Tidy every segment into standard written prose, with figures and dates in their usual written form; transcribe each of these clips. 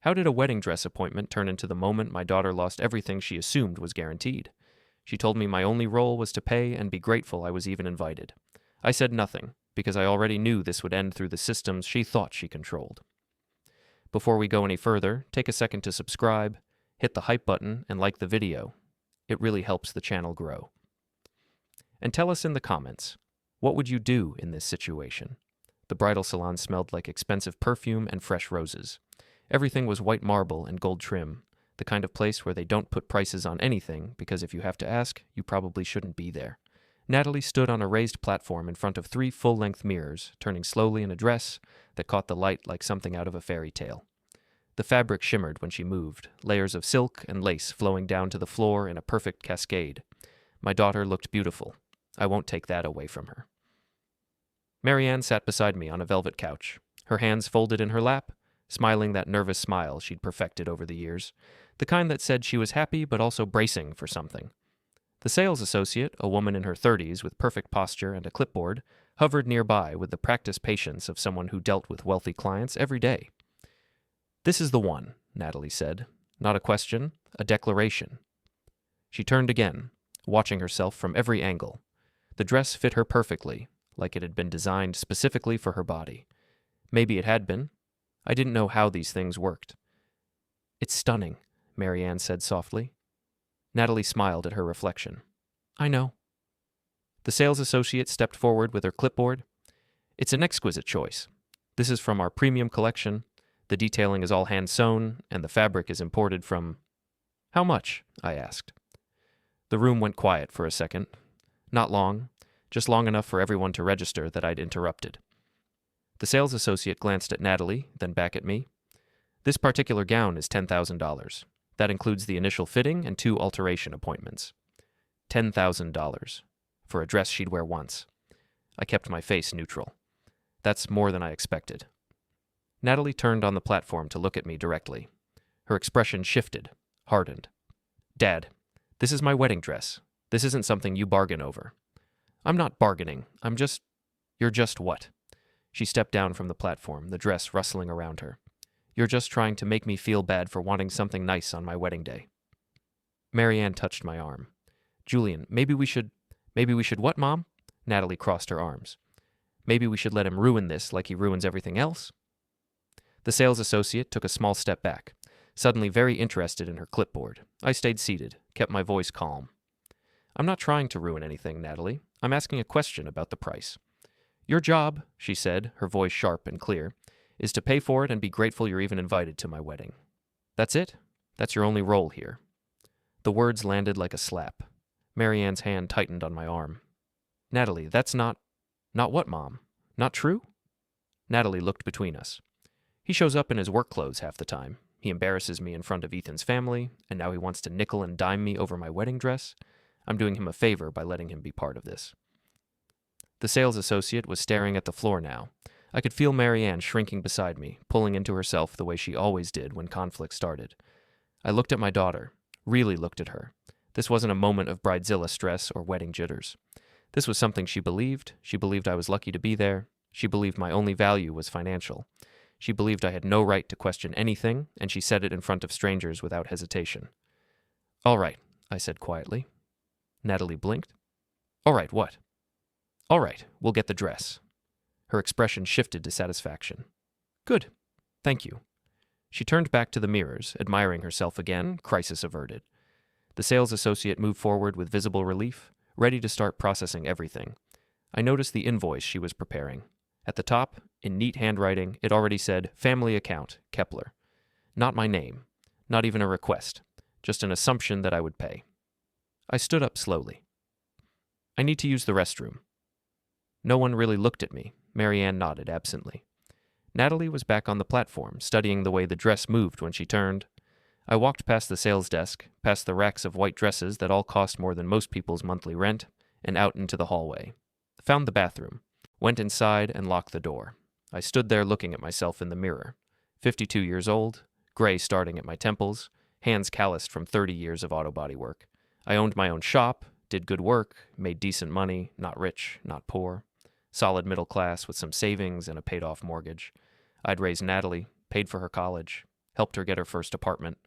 How did a wedding dress appointment turn into the moment my daughter lost everything she assumed was guaranteed? She told me my only role was to pay and be grateful I was even invited. I said nothing, because I already knew this would end through the systems she thought she controlled. Before we go any further, take a second to subscribe, hit the hype button, and like the video. It really helps the channel grow. And tell us in the comments, what would you do in this situation? The bridal salon smelled like expensive perfume and fresh roses. Everything was white marble and gold trim, the kind of place where they don't put prices on anything because if you have to ask, you probably shouldn't be there. Natalie stood on a raised platform in front of 3 full-length mirrors, turning slowly in a dress that caught the light like something out of a fairy tale. The fabric shimmered when she moved, layers of silk and lace flowing down to the floor in a perfect cascade. My daughter looked beautiful. I won't take that away from her. Marianne sat beside me on a velvet couch, her hands folded in her lap, smiling that nervous smile she'd perfected over the years, the kind that said she was happy but also bracing for something. The sales associate, a woman in her 30s with perfect posture and a clipboard, hovered nearby with the practiced patience of someone who dealt with wealthy clients every day. "This is the one," Natalie said. Not a question, a declaration. She turned again, watching herself from every angle. The dress fit her perfectly, like it had been designed specifically for her body. Maybe it had been. I didn't know how these things worked. "It's stunning," Marianne said softly. Natalie smiled at her reflection. "I know." The sales associate stepped forward with her clipboard. "It's an exquisite choice. This is from our premium collection. The detailing is all hand-sewn, and the fabric is imported from—" "How much?" I asked. The room went quiet for a second. Not long, just long enough for everyone to register that I'd interrupted. The sales associate glanced at Natalie, then back at me. "This particular gown is $10,000. That includes the initial fitting and 2 alteration appointments. $10,000 for a dress she'd wear once." I kept my face neutral. "That's more than I expected." Natalie turned on the platform to look at me directly. Her expression shifted, hardened. "Dad, this is my wedding dress. This isn't something you bargain over." "I'm not bargaining. You're just what?" She stepped down from the platform, the dress rustling around her. "You're just trying to make me feel bad for wanting something nice on my wedding day." Marianne touched my arm. "Julian, maybe we should what, Mom?" Natalie crossed her arms. "Maybe we should let him ruin this like he ruins everything else?" The sales associate took a small step back, suddenly very interested in her clipboard. I stayed seated, kept my voice calm. "I'm not trying to ruin anything, Natalie. I'm asking a question about the price. Your job," she said, her voice sharp and clear, "is to pay for it and be grateful you're even invited to my wedding. That's it? That's your only role here." The words landed like a slap. Marianne's hand tightened on my arm. "Natalie, that's not what, Mom? Not true?" Natalie looked between us. "He shows up in his work clothes half the time. He embarrasses me in front of Ethan's family, and now he wants to nickel and dime me over my wedding dress. I'm doing him a favor by letting him be part of this." The sales associate was staring at the floor now. I could feel Marianne shrinking beside me, pulling into herself the way she always did when conflict started. I looked at my daughter, really looked at her. This wasn't a moment of bridezilla stress or wedding jitters. This was something she believed. She believed I was lucky to be there. She believed my only value was financial. She believed I had no right to question anything, and she said it in front of strangers without hesitation. "All right," I said quietly. Natalie blinked. "All right, what?" "All right, we'll get the dress." Her expression shifted to satisfaction. "Good. Thank you." She turned back to the mirrors, admiring herself again, crisis averted. The sales associate moved forward with visible relief, ready to start processing everything. I noticed the invoice she was preparing. At the top, in neat handwriting, it already said, "Family account, Kepler." Not my name, not even a request, just an assumption that I would pay. I stood up slowly. "I need to use the restroom." No one really looked at me. Marianne nodded absently. Natalie was back on the platform, studying the way the dress moved when she turned. I walked past the sales desk, past the racks of white dresses that all cost more than most people's monthly rent, and out into the hallway. Found the bathroom, went inside and locked the door. I stood there looking at myself in the mirror. 52 years old, gray starting at my temples, hands calloused from 30 years of auto body work. I owned my own shop, did good work, made decent money, not rich, not poor. Solid middle class with some savings and a paid-off mortgage. I'd raised Natalie, paid for her college. helped her get her first apartment,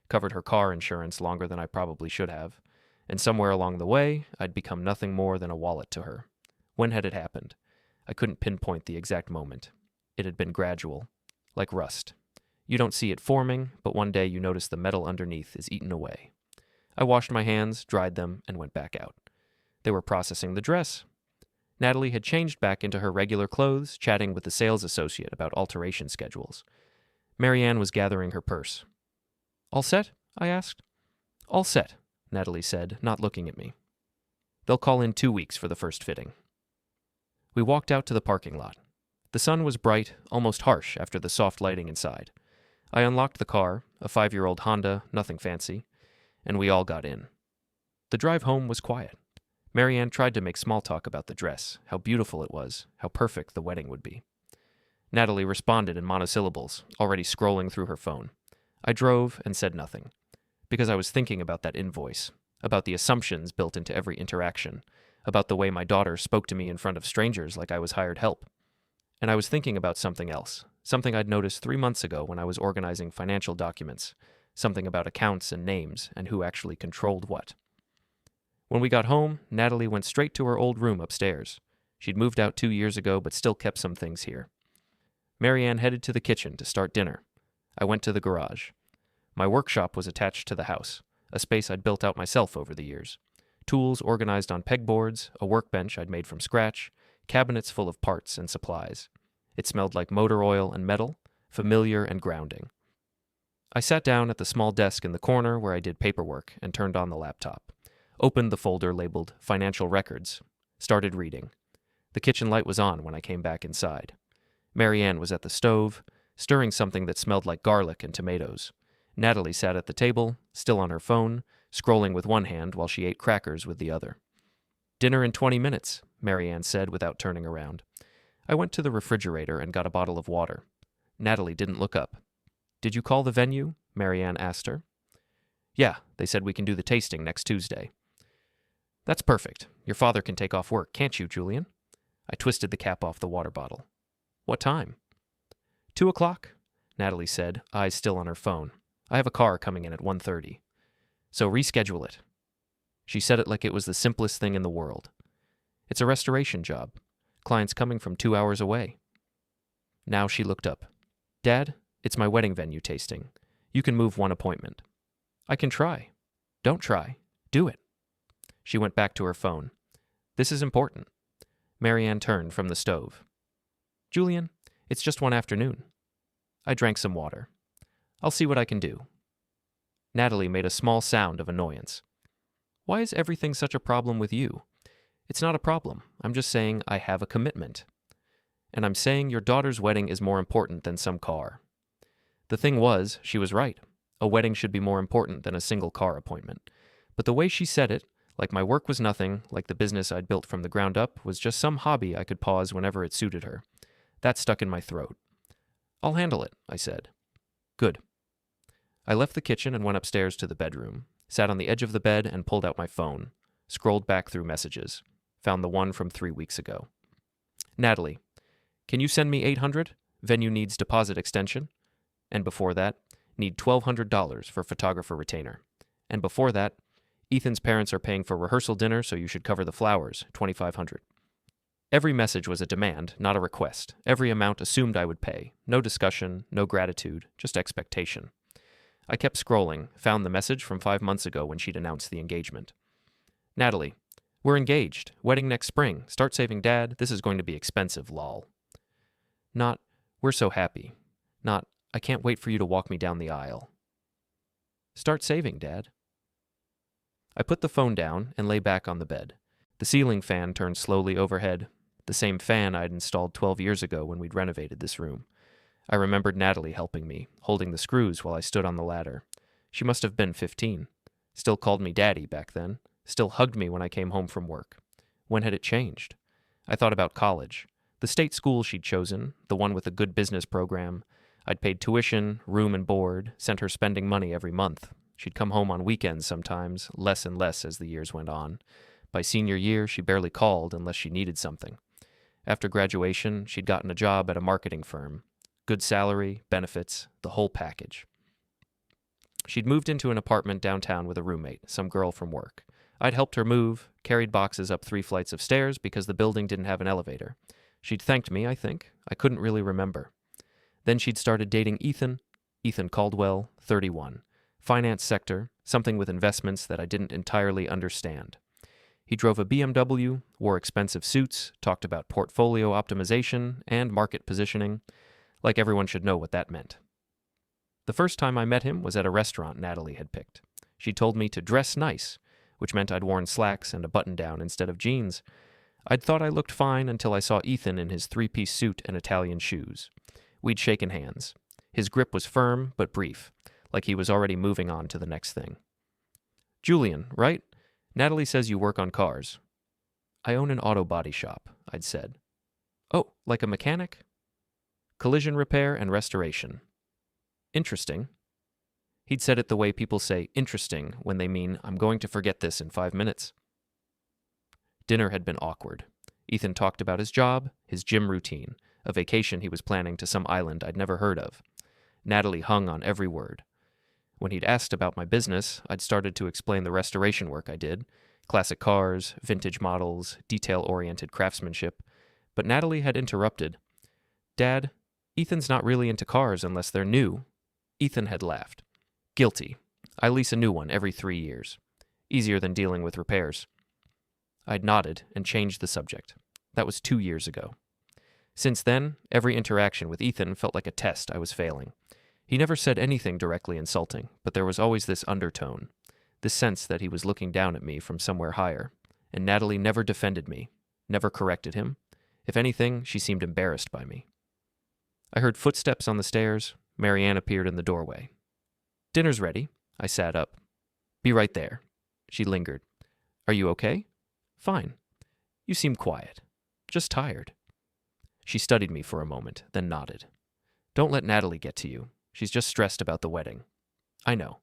covered her car insurance longer than I probably should have, and somewhere along the way, I'd become nothing more than a wallet to her. When had it happened? I couldn't pinpoint the exact moment. It had been gradual, like rust. You don't see it forming, but one day you notice the metal underneath is eaten away. I washed my hands, dried them, and went back out. They were processing the dress. Natalie had changed back into her regular clothes, chatting with the sales associate about alteration schedules. Marianne was gathering her purse. "All set?" I asked. "All set," Natalie said, not looking at me. "They'll call in 2 weeks for the first fitting." We walked out to the parking lot. The sun was bright, almost harsh after the soft lighting inside. I unlocked the car, a 5-year-old Honda, nothing fancy, and we all got in. The drive home was quiet. Marianne tried to make small talk about the dress, how beautiful it was, how perfect the wedding would be. Natalie responded in monosyllables, already scrolling through her phone. I drove and said nothing, because I was thinking about that invoice, about the assumptions built into every interaction, about the way my daughter spoke to me in front of strangers like I was hired help. And I was thinking about something else, something I'd noticed 3 months ago when I was organizing financial documents, something about accounts and names and who actually controlled what. When we got home, Natalie went straight to her old room upstairs. She'd moved out 2 years ago but still kept some things here. Marianne headed to the kitchen to start dinner. I went to the garage. My workshop was attached to the house, a space I'd built out myself over the years. Tools organized on pegboards, a workbench I'd made from scratch, cabinets full of parts and supplies. It smelled like motor oil and metal, familiar and grounding. I sat down at the small desk in the corner where I did paperwork and turned on the laptop. Opened the folder labeled Financial Records. Started reading. The kitchen light was on when I came back inside. Marianne was at the stove, stirring something that smelled like garlic and tomatoes. Natalie sat at the table, still on her phone, scrolling with one hand while she ate crackers with the other. "Dinner in 20 minutes, Marianne said without turning around. I went to the refrigerator and got a bottle of water. Natalie didn't look up. "Did you call the venue?" Marianne asked her. "Yeah, they said we can do the tasting next Tuesday." "That's perfect. Your father can take off work, can't you, Julian?" I twisted the cap off the water bottle. "What time?" 2 o'clock, Natalie said, eyes still on her phone. "I have a car coming in at 1:30. So reschedule it." She said it like it was the simplest thing in the world. "It's a restoration job. Clients coming from 2 hours away." Now she looked up. "Dad, it's my wedding venue tasting. You can move one appointment." "I can try." "Don't try. Do it." She went back to her phone. "This is important." Marianne turned from the stove. "Julian, it's just one afternoon." I drank some water. "I'll see what I can do." Natalie made a small sound of annoyance. "Why is everything such a problem with you?" "It's not a problem. I'm just saying I have a commitment. And I'm saying your daughter's wedding is more important than some car." The thing was, she was right. A wedding should be more important than a single car appointment. But the way she said it, like my work was nothing, like the business I'd built from the ground up was just some hobby I could pause whenever it suited her. That stuck in my throat. "I'll handle it," I said. "Good." I left the kitchen and went upstairs to the bedroom, sat on the edge of the bed and pulled out my phone, scrolled back through messages, found the one from 3 weeks ago. "Natalie, can you send me $800? Venue needs deposit extension." And before that, need $1,200 for photographer retainer. And before that, Ethan's parents are paying for rehearsal dinner, so you should cover the flowers, $2,500. Every message was a demand, not a request. Every amount assumed I would pay. No discussion, no gratitude, just expectation. I kept scrolling, found the message from 5 months ago when she'd announced the engagement. "Natalie, we're engaged. Wedding next spring. Start saving, Dad. This is going to be expensive, lol." Not, "We're so happy." Not, "I can't wait for you to walk me down the aisle." "Start saving, Dad." I put the phone down and lay back on the bed. The ceiling fan turned slowly overhead, the same fan I'd installed 12 years ago when we'd renovated this room. I remembered Natalie helping me, holding the screws while I stood on the ladder. She must have been 15. Still called me Daddy back then. Still hugged me when I came home from work. When had it changed? I thought about college. The state school she'd chosen, the one with a good business program. I'd paid tuition, room and board, sent her spending money every month. She'd come home on weekends sometimes, less and less as the years went on. By senior year, she barely called unless she needed something. After graduation, she'd gotten a job at a marketing firm. Good salary, benefits, the whole package. She'd moved into an apartment downtown with a roommate, some girl from work. I'd helped her move, carried boxes up 3 flights of stairs because the building didn't have an elevator. She'd thanked me, I think. I couldn't really remember. Then she'd started dating Ethan Caldwell, 31. Finance sector, something with investments that I didn't entirely understand. He drove a BMW, wore expensive suits, talked about portfolio optimization and market positioning, like everyone should know what that meant. The first time I met him was at a restaurant Natalie had picked. She told me to dress nice, which meant I'd worn slacks and a button-down instead of jeans. I'd thought I looked fine until I saw Ethan in his 3-piece suit and Italian shoes. We'd shaken hands. His grip was firm but brief, like he was already moving on to the next thing. "Julian, right? Natalie says you work on cars." "I own an auto body shop," I'd said. "Oh, like a mechanic?" "Collision repair and restoration." "Interesting." He'd said it the way people say interesting when they mean I'm going to forget this in 5 minutes. Dinner had been awkward. Ethan talked about his job, his gym routine, a vacation he was planning to some island I'd never heard of. Natalie hung on every word. When he'd asked about my business, I'd started to explain the restoration work I did, classic cars, vintage models, detail-oriented craftsmanship, but Natalie had interrupted. "Dad, Ethan's not really into cars unless they're new." Ethan had laughed. "Guilty. I lease a new one every 3 years. Easier than dealing with repairs." I'd nodded and changed the subject. That was 2 years ago. Since then, every interaction with Ethan felt like a test I was failing. He never said anything directly insulting, but there was always this undertone, this sense that he was looking down at me from somewhere higher, and Natalie never defended me, never corrected him. If anything, she seemed embarrassed by me. I heard footsteps on the stairs. Marianne appeared in the doorway. "Dinner's ready." I sat up. "Be right there." She lingered. "Are you okay?" "Fine." "You seem quiet. Just tired." She studied me for a moment, then nodded. "Don't let Natalie get to you. She's just stressed about the wedding." "I know."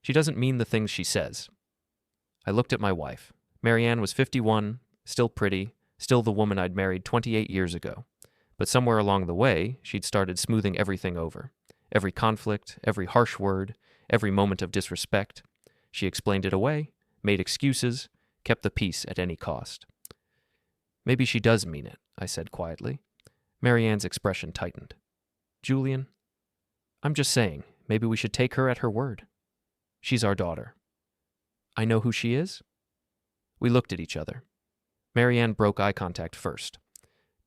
"She doesn't mean the things she says." I looked at my wife. Marianne was 51, still pretty, still the woman I'd married 28 years ago. But somewhere along the way, she'd started smoothing everything over. Every conflict, every harsh word, every moment of disrespect. She explained it away, made excuses, kept the peace at any cost. "Maybe she does mean it," I said quietly. Marianne's expression tightened. "Julian, I'm just saying, maybe we should take her at her word. She's our daughter." "I know who she is?" We looked at each other. Marianne broke eye contact first.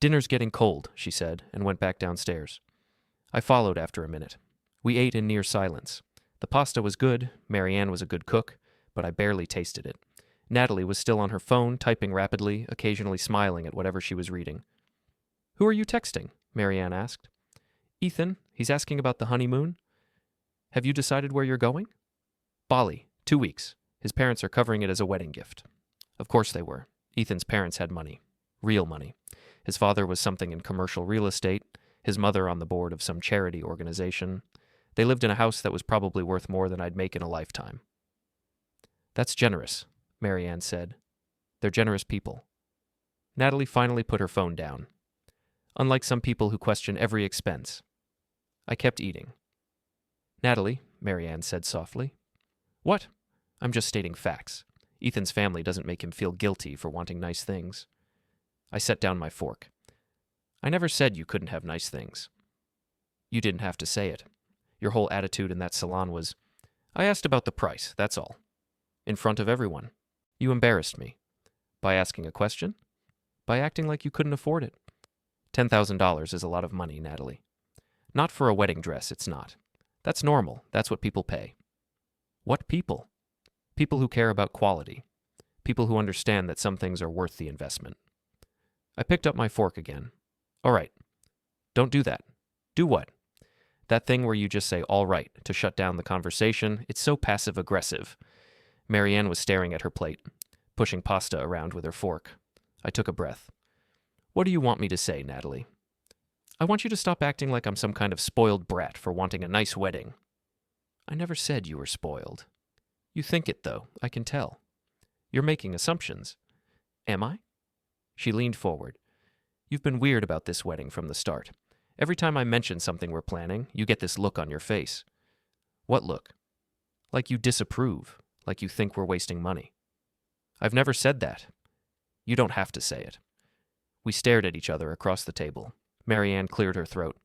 "Dinner's getting cold," she said, and went back downstairs. I followed after a minute. We ate in near silence. The pasta was good, Marianne was a good cook, but I barely tasted it. Natalie was still on her phone, typing rapidly, occasionally smiling at whatever she was reading. "Who are you texting?" Marianne asked. "Ethan. He's asking about the honeymoon." "Have you decided where you're going?" "Bali, 2 weeks. His parents are covering it as a wedding gift." Of course they were. Ethan's parents had money. Real money. His father was something in commercial real estate, his mother on the board of some charity organization. They lived in a house that was probably worth more than I'd make in a lifetime. "That's generous," Marianne said. "They're generous people." Natalie finally put her phone down. Unlike some people who question every expense. I kept eating. "Natalie," Marianne said softly. "What?" "I'm just stating facts. Ethan's family doesn't make him feel guilty for wanting nice things." I set down my fork. "I never said you couldn't have nice things." "You didn't have to say it. Your whole attitude in that salon was, 'I asked about the price, that's all.' In front of everyone. You embarrassed me. By asking a question? By acting like you couldn't afford it. $10,000 is a lot of money, Natalie. Not for a wedding dress, it's not. That's normal. That's what people pay." "What people?" "People who care about quality. People who understand that some things are worth the investment." I picked up my fork again. "All right. Don't do that." "Do what?" "That thing where you just say, 'all right,' to shut down the conversation. It's so passive-aggressive." Marianne was staring at her plate, pushing pasta around with her fork. I took a breath. "What do you want me to say, Natalie?" "I want you to stop acting like I'm some kind of spoiled brat for wanting a nice wedding." "I never said you were spoiled." "You think it, though. I can tell. You're making assumptions." "Am I?" She leaned forward. "You've been weird about this wedding from the start. Every time I mention something we're planning, you get this look on your face." "What look?" Like you disapprove, like you think we're wasting money. I've never said that. You don't have to say it. We stared at each other across the table. Marianne cleared her throat.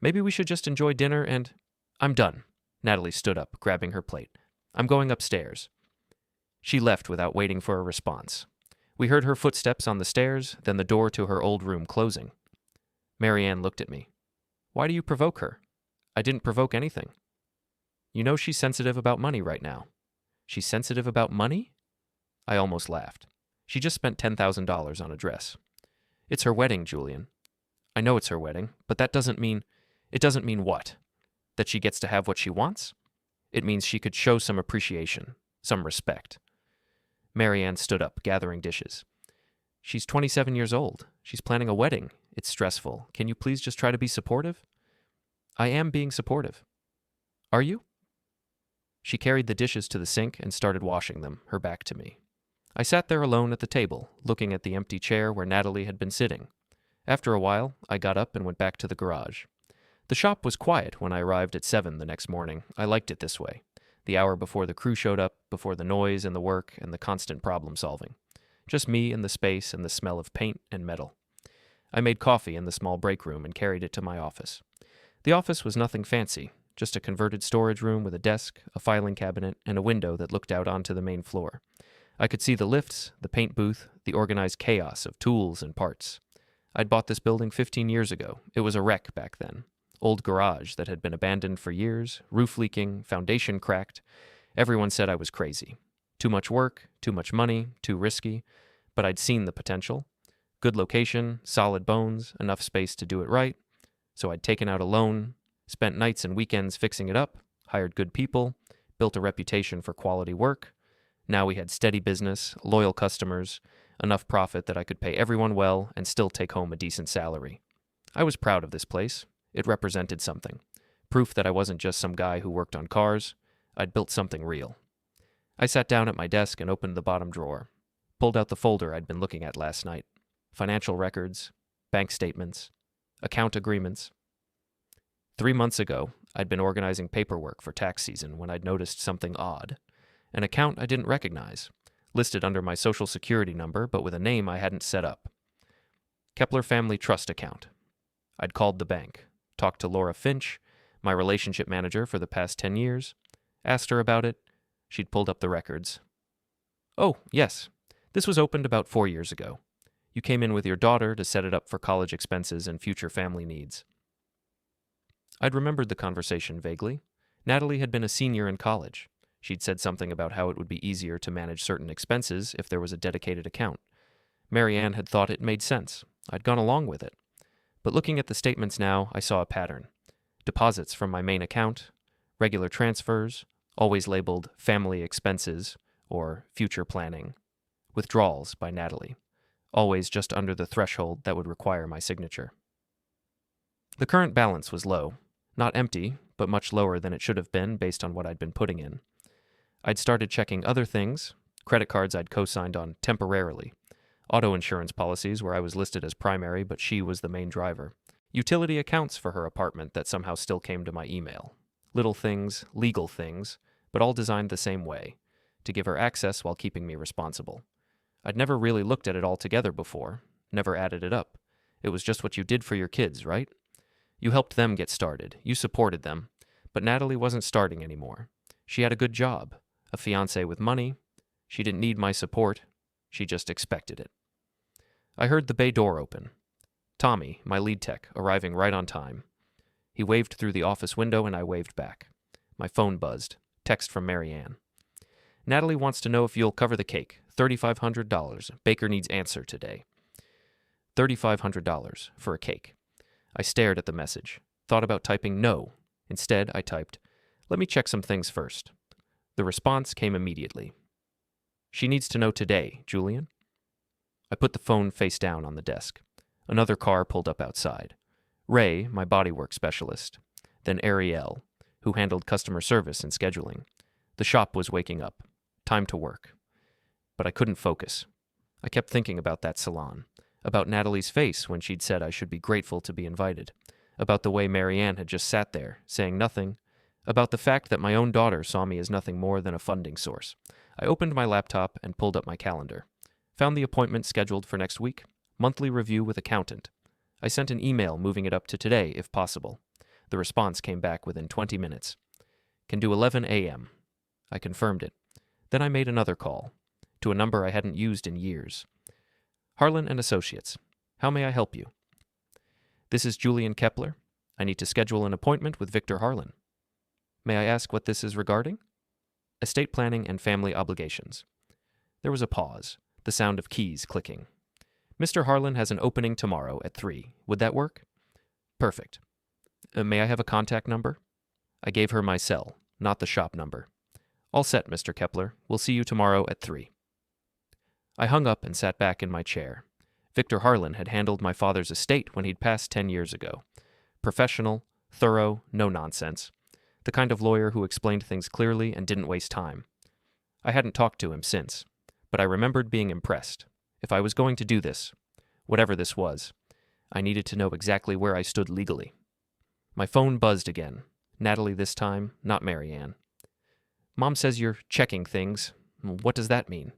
Maybe we should just enjoy dinner and... I'm done. Natalie stood up, grabbing her plate. I'm going upstairs. She left without waiting for a response. We heard her footsteps on the stairs, then the door to her old room closing. Marianne looked at me. Why do you provoke her? I didn't provoke anything. You know she's sensitive about money right now. She's sensitive about money? I almost laughed. She just spent $10,000 on a dress. It's her wedding, Julian. I know it's her wedding, but that doesn't mean... It doesn't mean what? That she gets to have what she wants? It means she could show some appreciation, some respect. Marianne stood up, gathering dishes. She's 27 years old. She's planning a wedding. It's stressful. Can you please just try to be supportive? I am being supportive. Are you? She carried the dishes to the sink and started washing them, her back to me. I sat there alone at the table, looking at the empty chair where Natalie had been sitting. After a while, I got up and went back to the garage. The shop was quiet when I arrived at 7 the next morning. I liked it this way. The hour before the crew showed up, before the noise and the work and the constant problem-solving. Just me and the space and the smell of paint and metal. I made coffee in the small break room and carried it to my office. The office was nothing fancy, just a converted storage room with a desk, a filing cabinet, and a window that looked out onto the main floor. I could see the lifts, the paint booth, the organized chaos of tools and parts. I'd bought this building 15 years ago. It was a wreck back then. Old garage that had been abandoned for years, roof leaking, foundation cracked. Everyone said I was crazy. Too much work, too much money, too risky. But I'd seen the potential. Good location, solid bones, enough space to do it right. So I'd taken out a loan, spent nights and weekends fixing it up, hired good people, built a reputation for quality work. Now we had steady business, loyal customers, enough profit that I could pay everyone well and still take home a decent salary. I was proud of this place. It represented something. Proof that I wasn't just some guy who worked on cars. I'd built something real. I sat down at my desk and opened the bottom drawer. Pulled out the folder I'd been looking at last night. Financial records, bank statements, account agreements. 3 months ago, I'd been organizing paperwork for tax season when I'd noticed something odd. An account I didn't recognize, listed under my social security number but with a name I hadn't set up. Kepler Family Trust account. I'd called the bank, talked to Laura Finch, my relationship manager for the past 10 years, asked her about it. She'd pulled up the records. Oh, yes, this was opened about 4 years ago. You came in with your daughter to set it up for college expenses and future family needs. I'd remembered the conversation vaguely. Natalie had been a senior in college. She'd said something about how it would be easier to manage certain expenses if there was a dedicated account. Marianne had thought it made sense. I'd gone along with it. But looking at the statements now, I saw a pattern. Deposits from my main account, regular transfers, always labeled family expenses or future planning. Withdrawals by Natalie, always just under the threshold that would require my signature. The current balance was low. Not empty, but much lower than it should have been based on what I'd been putting in. I'd started checking other things, credit cards I'd co-signed on temporarily, auto insurance policies where I was listed as primary but she was the main driver, utility accounts for her apartment that somehow still came to my email. Little things, legal things, but all designed the same way, to give her access while keeping me responsible. I'd never really looked at it all together before, never added it up. It was just what you did for your kids, right? You helped them get started, you supported them, but Natalie wasn't starting anymore. She had a good job, a fiancé with money. She didn't need my support, she just expected it. I heard the bay door open. Tommy, my lead tech, arriving right on time. He waved through the office window and I waved back. My phone buzzed. Text from Marianne. Natalie wants to know if you'll cover the cake. $3,500. Baker needs answer today. $3,500 for a cake. I stared at the message. Thought about typing no. Instead, I typed, "Let me check some things first." The response came immediately. "She needs to know today, Julian." I put the phone face down on the desk. Another car pulled up outside. Ray, my bodywork specialist. Then Ariel, who handled customer service and scheduling. The shop was waking up. Time to work. But I couldn't focus. I kept thinking about that salon. About Natalie's face when she'd said I should be grateful to be invited. About the way Marianne had just sat there, saying nothing. About the fact that my own daughter saw me as nothing more than a funding source. I opened my laptop and pulled up my calendar. Found the appointment scheduled for next week. Monthly review with accountant. I sent an email moving it up to today if possible. The response came back within 20 minutes. Can do 11 a.m. I confirmed it. Then I made another call, to a number I hadn't used in years. Harlan and Associates. How may I help you? This is Julian Kepler. I need to schedule an appointment with Victor Harlan. May I ask what this is regarding? Estate planning and family obligations. There was a pause, the sound of keys clicking. Mr. Harlan has an opening tomorrow at 3. Would that work? Perfect. May I have a contact number? I gave her my cell, not the shop number. All set, Mr. Kepler. We'll see you tomorrow at 3. I hung up and sat back in my chair. Victor Harlan had handled my father's estate when he'd passed 10 years ago. Professional, thorough, no nonsense. The kind of lawyer who explained things clearly and didn't waste time. I hadn't talked to him since, but I remembered being impressed. If I was going to do this, whatever this was, I needed to know exactly where I stood legally. My phone buzzed again. Natalie this time, not Marianne. Mom says you're checking things. What does that mean?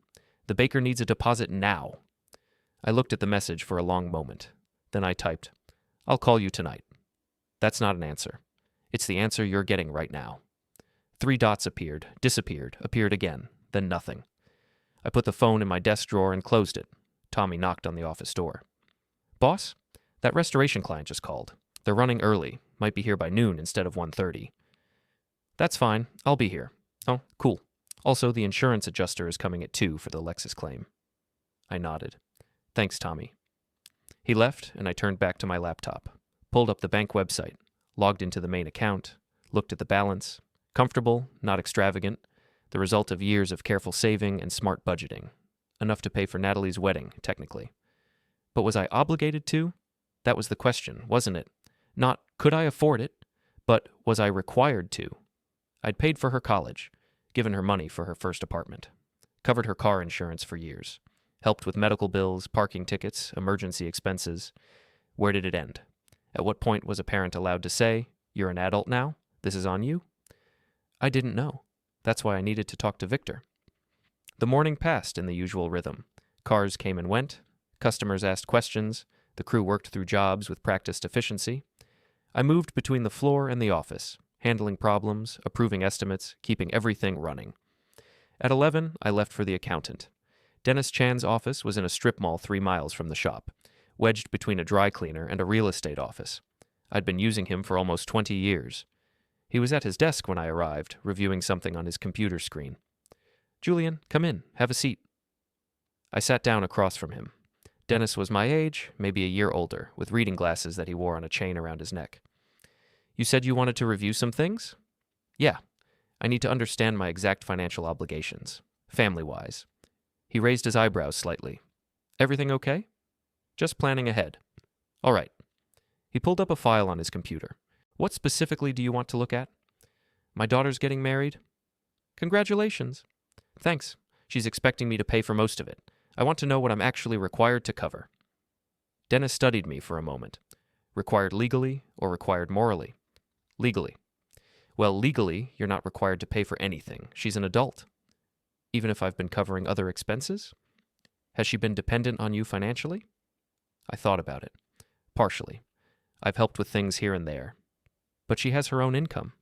The baker needs a deposit now. I looked at the message for a long moment. Then I typed, I'll call you tonight. That's not an answer. It's the answer you're getting right now. 3 dots appeared, disappeared, appeared again, then nothing. I put the phone in my desk drawer and closed it. Tommy knocked on the office door. Boss, that restoration client just called. They're running early. Might be here by noon instead of 1:30. That's fine. I'll be here. Oh, cool. Also, the insurance adjuster is coming at 2 for the Lexus claim. I nodded. Thanks, Tommy. He left, and I turned back to my laptop, pulled up the bank website, logged into the main account, looked at the balance. Comfortable, not extravagant, the result of years of careful saving and smart budgeting. Enough to pay for Natalie's wedding, technically. But was I obligated to? That was the question, wasn't it? Not, could I afford it, but was I required to? I'd paid for her college, given her money for her first apartment, covered her car insurance for years, helped with medical bills, parking tickets, emergency expenses. Where did it end? At what point was a parent allowed to say, you're an adult now, this is on you? I didn't know. That's why I needed to talk to Victor. The morning passed in the usual rhythm. Cars came and went, customers asked questions, the crew worked through jobs with practiced efficiency. I moved between the floor and the office, handling problems, approving estimates, keeping everything running. At 11, I left for the accountant. Dennis Chan's office was in a strip mall 3 miles from the shop, wedged between a dry cleaner and a real estate office. I'd been using him for almost 20 years. He was at his desk when I arrived, reviewing something on his computer screen. Julian, come in, have a seat. I sat down across from him. Dennis was my age, maybe a year older, with reading glasses that he wore on a chain around his neck. You said you wanted to review some things? Yeah. I need to understand my exact financial obligations, family-wise. He raised his eyebrows slightly. Everything okay? Just planning ahead. All right. He pulled up a file on his computer. What specifically do you want to look at? My daughter's getting married. Congratulations. Thanks. She's expecting me to pay for most of it. I want to know what I'm actually required to cover. Dennis studied me for a moment. Required legally or required morally? Legally. Well, legally, you're not required to pay for anything. She's an adult. Even if I've been covering other expenses? Has she been dependent on you financially? I thought about it. Partially. I've helped with things here and there. But she has her own income.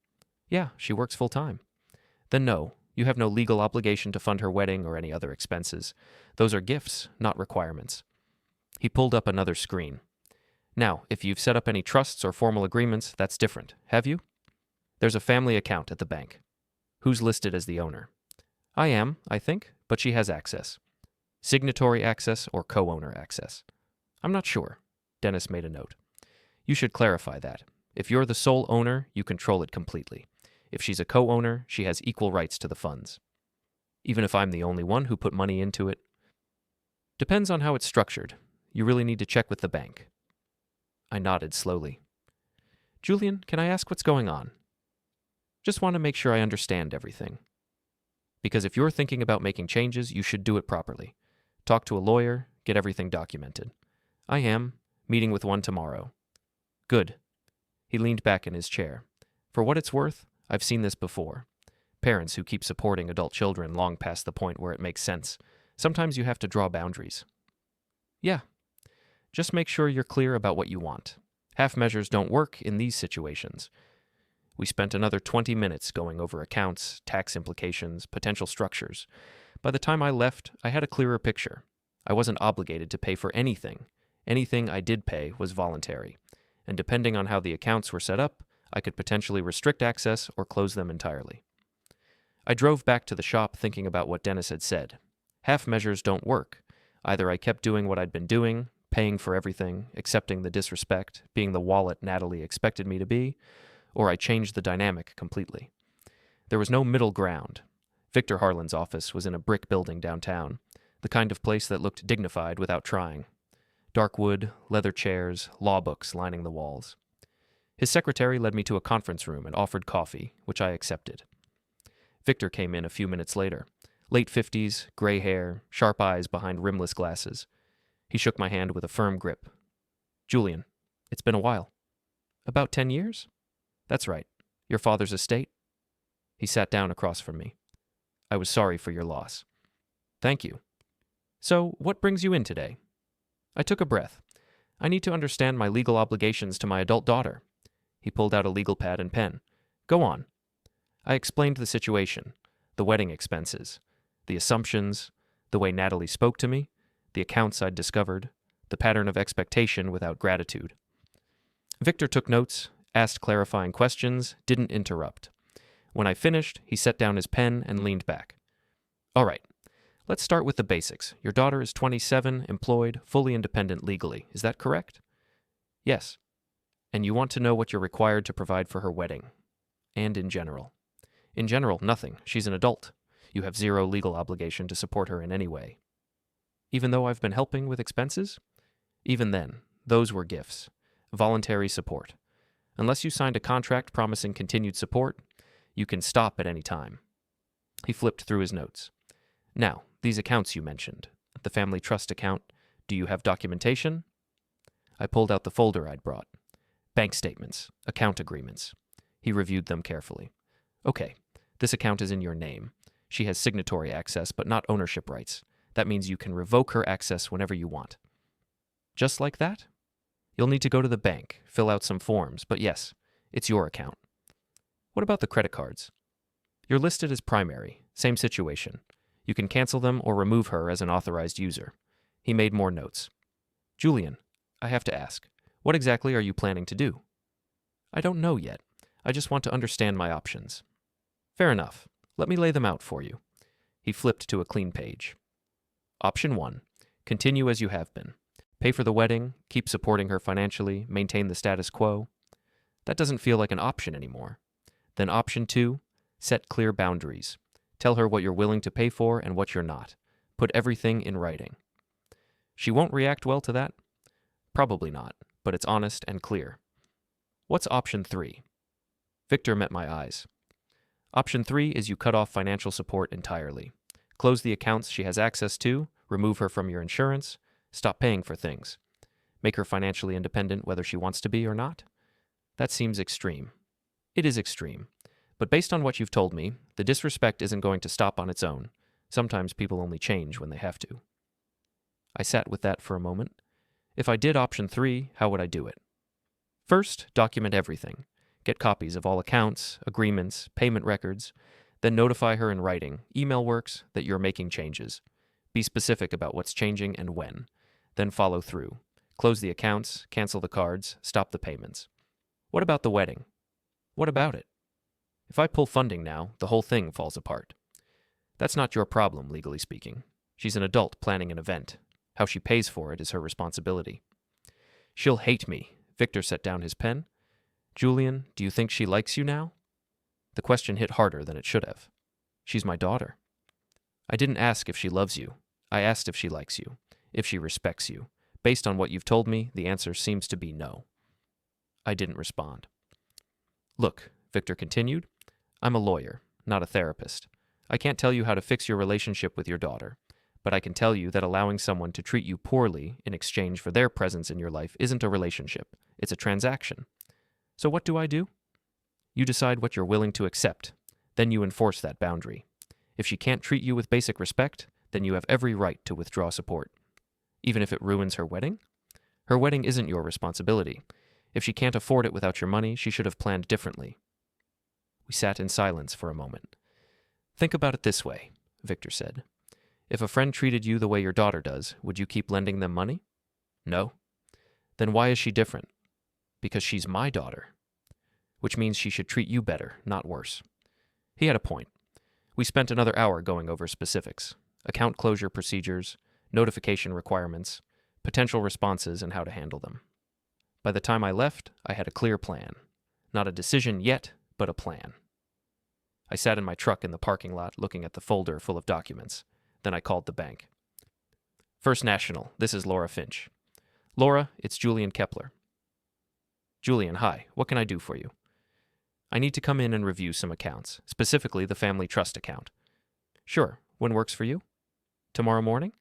Yeah, she works full-time. Then no, you have no legal obligation to fund her wedding or any other expenses. Those are gifts, not requirements. He pulled up another screen. Now, if you've set up any trusts or formal agreements, that's different. Have you? There's a family account at the bank. Who's listed as the owner? I am, I think, but she has access. Signatory access or co-owner access? I'm not sure. Dennis made a note. You should clarify that. If you're the sole owner, you control it completely. If she's a co-owner, she has equal rights to the funds. Even if I'm the only one who put money into it? Depends on how it's structured. You really need to check with the bank. I nodded slowly. Julian, can I ask what's going on? Just want to make sure I understand everything. Because if you're thinking about making changes, you should do it properly. Talk to a lawyer, get everything documented. I am. Meeting with one tomorrow. Good. He leaned back in his chair. For what it's worth, I've seen this before. Parents who keep supporting adult children long past the point where it makes sense. Sometimes you have to draw boundaries. Yeah. Just make sure you're clear about what you want. Half measures don't work in these situations. We spent another 20 minutes going over accounts, tax implications, potential structures. By the time I left, I had a clearer picture. I wasn't obligated to pay for anything. Anything I did pay was voluntary. And depending on how the accounts were set up, I could potentially restrict access or close them entirely. I drove back to the shop thinking about what Dennis had said. Half measures don't work. Either I kept doing what I'd been doing, paying for everything, accepting the disrespect, being the wallet Natalie expected me to be, or I changed the dynamic completely. There was no middle ground. Victor Harlan's office was in a brick building downtown, the kind of place that looked dignified without trying. Dark wood, leather chairs, law books lining the walls. His secretary led me to a conference room and offered coffee, which I accepted. Victor came in a few minutes later. Late 50s, gray hair, sharp eyes behind rimless glasses. He shook my hand with a firm grip. Julian, it's been a while. About 10 years? That's right. Your father's estate? He sat down across from me. I was sorry for your loss. Thank you. So, what brings you in today? I took a breath. I need to understand my legal obligations to my adult daughter. He pulled out a legal pad and pen. Go on. I explained the situation, the wedding expenses, the assumptions, the way Natalie spoke to me, the accounts I'd discovered, the pattern of expectation without gratitude. Victor took notes, asked clarifying questions, didn't interrupt. When I finished, he set down his pen and leaned back. All right, let's start with the basics. Your daughter is 27, employed, fully independent legally. Is that correct? Yes. And you want to know what you're required to provide for her wedding. And in general. In general, nothing. She's an adult. You have zero legal obligation to support her in any way. Even though I've been helping with expenses? Even then, those were gifts. Voluntary support. Unless you signed a contract promising continued support, you can stop at any time. He flipped through his notes. Now, these accounts you mentioned. The family trust account. Do you have documentation? I pulled out the folder I'd brought. Bank statements, account agreements. He reviewed them carefully. Okay, this account is in your name. She has signatory access, but not ownership rights. That means you can revoke her access whenever you want. Just like that? You'll need to go to the bank, fill out some forms, but yes, it's your account. What about the credit cards? You're listed as primary, same situation. You can cancel them or remove her as an authorized user. He made more notes. Julian, I have to ask, what exactly are you planning to do? I don't know yet. I just want to understand my options. Fair enough. Let me lay them out for you. He flipped to a clean page. Option 1. Continue as you have been. Pay for the wedding, keep supporting her financially, maintain the status quo. That doesn't feel like an option anymore. Then option 2. Set clear boundaries. Tell her what you're willing to pay for and what you're not. Put everything in writing. She won't react well to that? Probably not, but it's honest and clear. What's option 3? Victor met my eyes. Option 3 is you cut off financial support entirely. Close the accounts she has access to, remove her from your insurance, stop paying for things. Make her financially independent whether she wants to be or not? That seems extreme. It is extreme. But based on what you've told me, the disrespect isn't going to stop on its own. Sometimes people only change when they have to. I sat with that for a moment. If I did option 3, how would I do it? First, document everything. Get copies of all accounts, agreements, payment records, then notify her in writing, email works, that you're making changes. Be specific about what's changing and when. Then follow through. Close the accounts, cancel the cards, stop the payments. What about the wedding? What about it? If I pull funding now, the whole thing falls apart. That's not your problem, legally speaking. She's an adult planning an event. How she pays for it is her responsibility. She'll hate me. Victor set down his pen. Julian, do you think she likes you now? The question hit harder than it should have. She's my daughter. I didn't ask if she loves you. I asked if she likes you, if she respects you. Based on what you've told me, the answer seems to be no. I didn't respond. Look, Victor continued, I'm a lawyer, not a therapist. I can't tell you how to fix your relationship with your daughter, but I can tell you that allowing someone to treat you poorly in exchange for their presence in your life isn't a relationship. It's a transaction. So what do? You decide what you're willing to accept. Then you enforce that boundary. If she can't treat you with basic respect, then you have every right to withdraw support. Even if it ruins her wedding? Her wedding isn't your responsibility. If she can't afford it without your money, she should have planned differently. We sat in silence for a moment. Think about it this way, Victor said. If a friend treated you the way your daughter does, would you keep lending them money? No. Then why is she different? Because she's my daughter. Which means she should treat you better, not worse. He had a point. We spent another hour going over specifics, account closure procedures, notification requirements, potential responses, and how to handle them. By the time I left, I had a clear plan. Not a decision yet, but a plan. I sat in my truck in the parking lot looking at the folder full of documents. Then I called the bank. First National, this is Laura Finch. Laura, it's Julian Kepler. Julian, hi, what can I do for you? I need to come in and review some accounts, specifically the family trust account. Sure, when works for you? Tomorrow morning?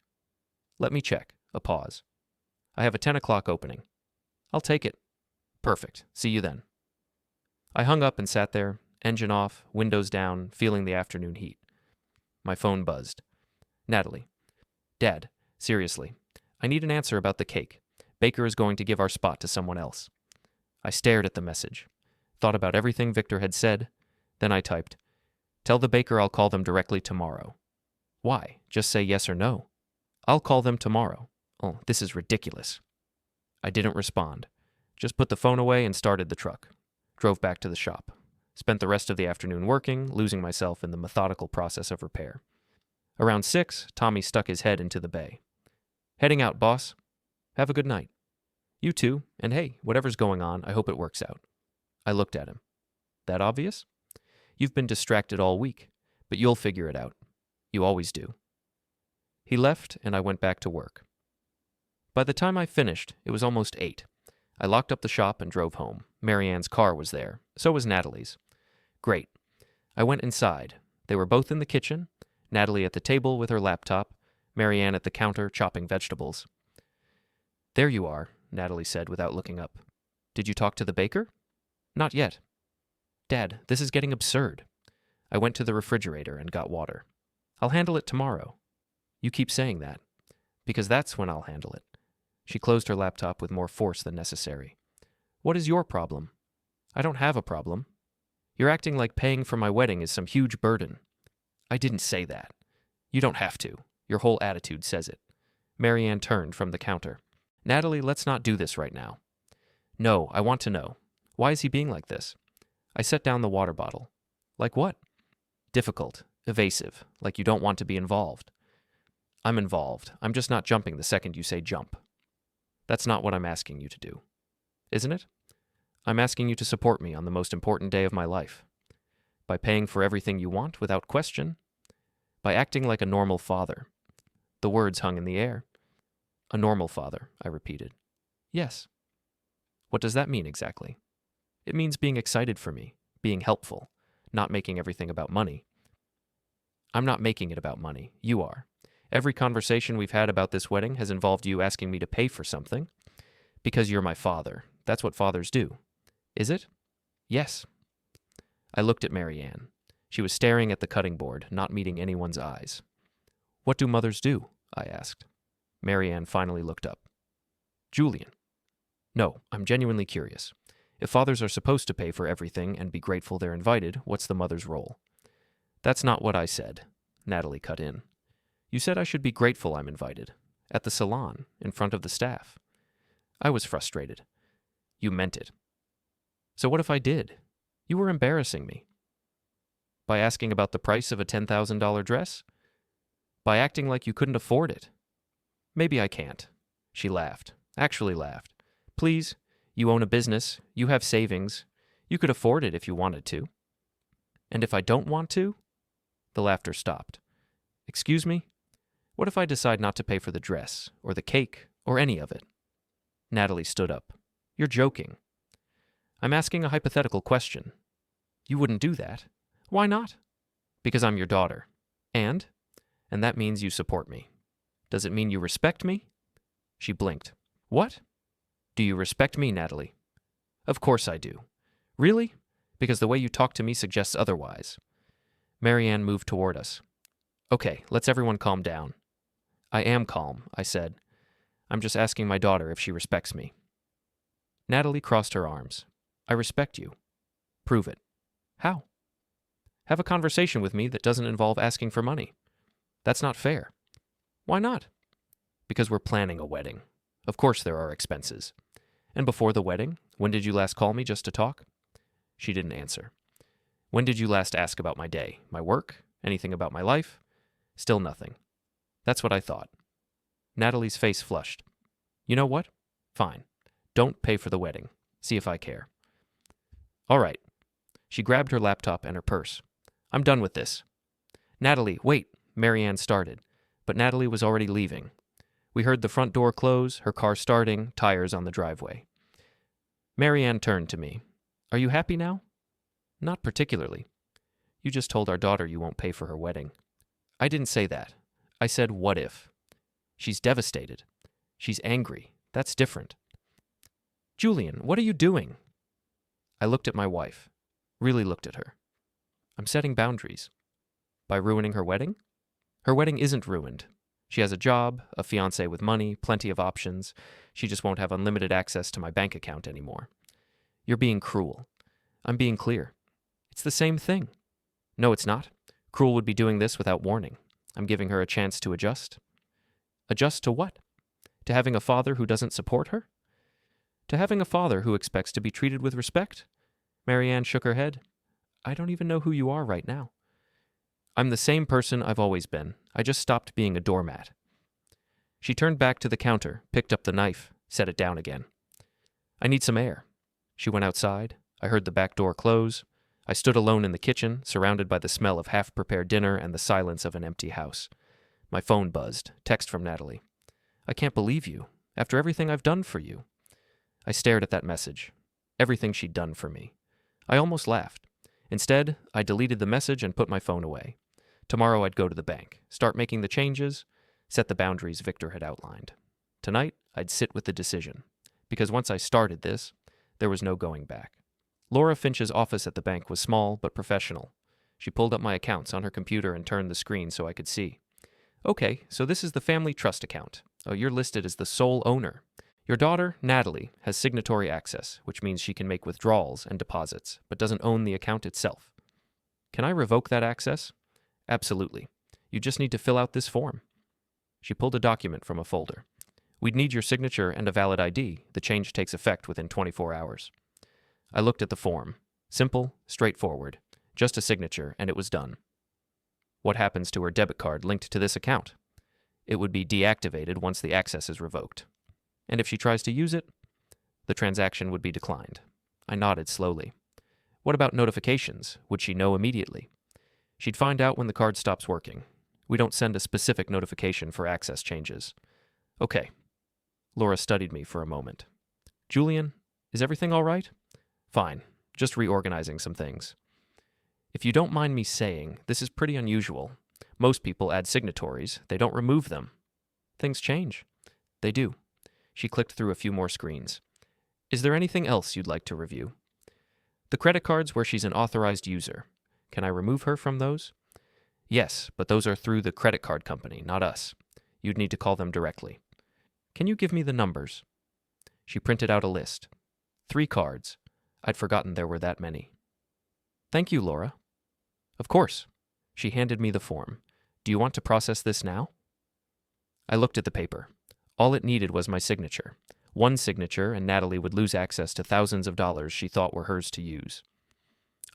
Let me check. A pause. I have a 10 o'clock opening. I'll take it. Perfect. See you then. I hung up and sat there, engine off, windows down, feeling the afternoon heat. My phone buzzed. Natalie. Dad, seriously, I need an answer about the cake. Baker is going to give our spot to someone else. I stared at the message, thought about everything Victor had said, then I typed, Tell the baker I'll call them directly tomorrow. Why? Just say yes or no. I'll call them tomorrow. Oh, this is ridiculous. I didn't respond. Just put the phone away and started the truck. Drove back to the shop. Spent the rest of the afternoon working, losing myself in the methodical process of repair. Around 6, Tommy stuck his head into the bay. Heading out, boss. Have a good night. You too, and hey, whatever's going on, I hope it works out. I looked at him. That obvious? You've been distracted all week, but you'll figure it out. You always do. He left, and I went back to work. By the time I finished, it was almost 8. I locked up the shop and drove home. Marianne's car was there. So was Natalie's. Great. I went inside. They were both in the kitchen, Natalie at the table with her laptop, Marianne at the counter chopping vegetables. There you are, Natalie said without looking up. Did you talk to the baker? Not yet. Dad, this is getting absurd. I went to the refrigerator and got water. I'll handle it tomorrow. You keep saying that. Because that's when I'll handle it. She closed her laptop with more force than necessary. What is your problem? I don't have a problem. You're acting like paying for my wedding is some huge burden. I didn't say that. You don't have to. Your whole attitude says it. Marianne turned from the counter. Natalie, let's not do this right now. No, I want to know. Why is he being like this? I set down the water bottle. Like what? Difficult, evasive, like you don't want to be involved. I'm involved. I'm just not jumping the second you say jump. That's not what I'm asking you to do. Isn't it? I'm asking you to support me on the most important day of my life. By paying for everything you want without question. By acting like a normal father. The words hung in the air. A normal father, I repeated. Yes. What does that mean exactly? It means being excited for me, being helpful, not making everything about money. I'm not making it about money. You are. Every conversation we've had about this wedding has involved you asking me to pay for something. Because you're my father. That's what fathers do. Is it? Yes. I looked at Marianne. She was staring at the cutting board, not meeting anyone's eyes. What do mothers do? I asked. Marianne finally looked up. Julian. No, I'm genuinely curious. If fathers are supposed to pay for everything and be grateful they're invited, what's the mother's role? That's not what I said, Natalie cut in. You said I should be grateful I'm invited. At the salon, in front of the staff. I was frustrated. You meant it. So what if I did? You were embarrassing me. By asking about the price of a $10,000 dress? By acting like you couldn't afford it. Maybe I can't. She laughed. Actually laughed. Please, you own a business. You have savings. You could afford it if you wanted to. And if I don't want to? The laughter stopped. Excuse me? What if I decide not to pay for the dress, or the cake, or any of it? Natalie stood up. You're joking. I'm asking a hypothetical question. You wouldn't do that. Why not? Because I'm your daughter. And that means you support me. Does it mean you respect me? She blinked. What? Do you respect me, Natalie? Of course I do. Really? Because the way you talk to me suggests otherwise. Marianne moved toward us. Okay, let's everyone calm down. I am calm, I said. I'm just asking my daughter if she respects me. Natalie crossed her arms. I respect you. Prove it. How? Have a conversation with me that doesn't involve asking for money. That's not fair. Why not? Because we're planning a wedding. Of course there are expenses. And before the wedding, when did you last call me just to talk? She didn't answer. When did you last ask about my day, my work, anything about my life? Still nothing. That's what I thought. Natalie's face flushed. You know what? Fine. Don't pay for the wedding. See if I care. All right. She grabbed her laptop and her purse. I'm done with this. Natalie, wait, Marianne started, but Natalie was already leaving. We heard the front door close, her car starting, tires on the driveway. Marianne turned to me. Are you happy now? Not particularly. You just told our daughter you won't pay for her wedding. I didn't say that. I said, what if? She's devastated. She's angry. That's different. Julian, what are you doing? I looked at my wife. Really looked at her. I'm setting boundaries. By ruining her wedding? Her wedding isn't ruined. She has a job, a fiancé with money, plenty of options. She just won't have unlimited access to my bank account anymore. You're being cruel. I'm being clear. It's the same thing. No, it's not. Cruel would be doing this without warning. I'm giving her a chance to adjust. Adjust to what? To having a father who doesn't support her? To having a father who expects to be treated with respect? Marianne shook her head. I don't even know who you are right now. I'm the same person I've always been. I just stopped being a doormat. She turned back to the counter, picked up the knife, set it down again. I need some air. She went outside. I heard the back door close. I stood alone in the kitchen, surrounded by the smell of half-prepared dinner and the silence of an empty house. My phone buzzed. Text from Natalie. I can't believe you. After everything I've done for you. I stared at that message. Everything she'd done for me. I almost laughed. Instead, I deleted the message and put my phone away. Tomorrow I'd go to the bank, start making the changes, set the boundaries Victor had outlined. Tonight, I'd sit with the decision. Because once I started this, there was no going back. Laura Finch's office at the bank was small but professional. She pulled up my accounts on her computer and turned the screen so I could see. Okay, so this is the family trust account. Oh, you're listed as the sole owner. Your daughter, Natalie, has signatory access, which means she can make withdrawals and deposits, but doesn't own the account itself. Can I revoke that access? Absolutely. You just need to fill out this form. She pulled a document from a folder. We'd need your signature and a valid ID. The change takes effect within 24 hours. I looked at the form. Simple, straightforward. Just a signature, and it was done. What happens to her debit card linked to this account? It would be deactivated once the access is revoked. And if she tries to use it, the transaction would be declined. I nodded slowly. What about notifications? Would she know immediately? She'd find out when the card stops working. We don't send a specific notification for access changes. Okay. Laura studied me for a moment. Julian, is everything all right? Fine. Just reorganizing some things. If you don't mind me saying, this is pretty unusual. Most people add signatories. They don't remove them. Things change. They do. She clicked through a few more screens. Is there anything else you'd like to review? The credit cards where she's an authorized user. Can I remove her from those? Yes, but those are through the credit card company, not us. You'd need to call them directly. Can you give me the numbers? She printed out a list. 3 cards. I'd forgotten there were that many. Thank you, Laura. Of course. She handed me the form. Do you want to process this now? I looked at the paper. All it needed was my signature. One signature, and Natalie would lose access to thousands of dollars she thought were hers to use.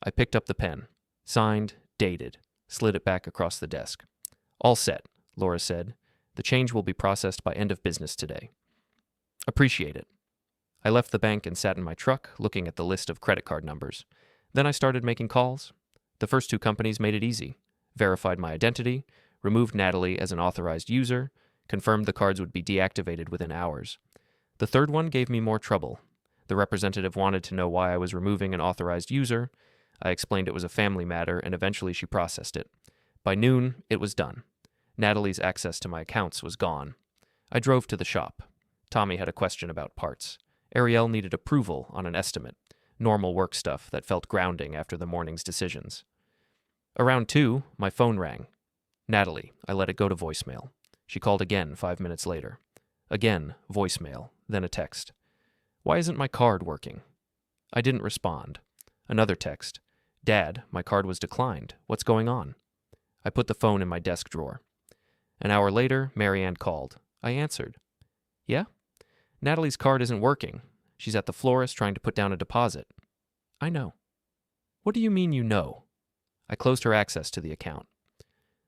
I picked up the pen. Signed, dated, slid it back across the desk. All set, Laura said. The change will be processed by end of business today. Appreciate it. I left the bank and sat in my truck, looking at the list of credit card numbers. Then I started making calls. The first 2 companies made it easy. Verified my identity, removed Natalie as an authorized user, confirmed the cards would be deactivated within hours. The third one gave me more trouble. The representative wanted to know why I was removing an authorized user. I explained it was a family matter, and eventually she processed it. By noon, it was done. Natalie's access to my accounts was gone. I drove to the shop. Tommy had a question about parts. Ariel needed approval on an estimate. normal work stuff that felt grounding after the morning's decisions. Around 2, my phone rang. Natalie. I let it go to voicemail. She called again 5 minutes later. Again, voicemail, then a text. Why isn't my card working? I didn't respond. Another text. Dad, my card was declined. What's going on? I put the phone in my desk drawer. An hour later, Marianne called. I answered. Yeah? Natalie's card isn't working. She's at the florist trying to put down a deposit. I know. What do you mean you know? I closed her access to the account.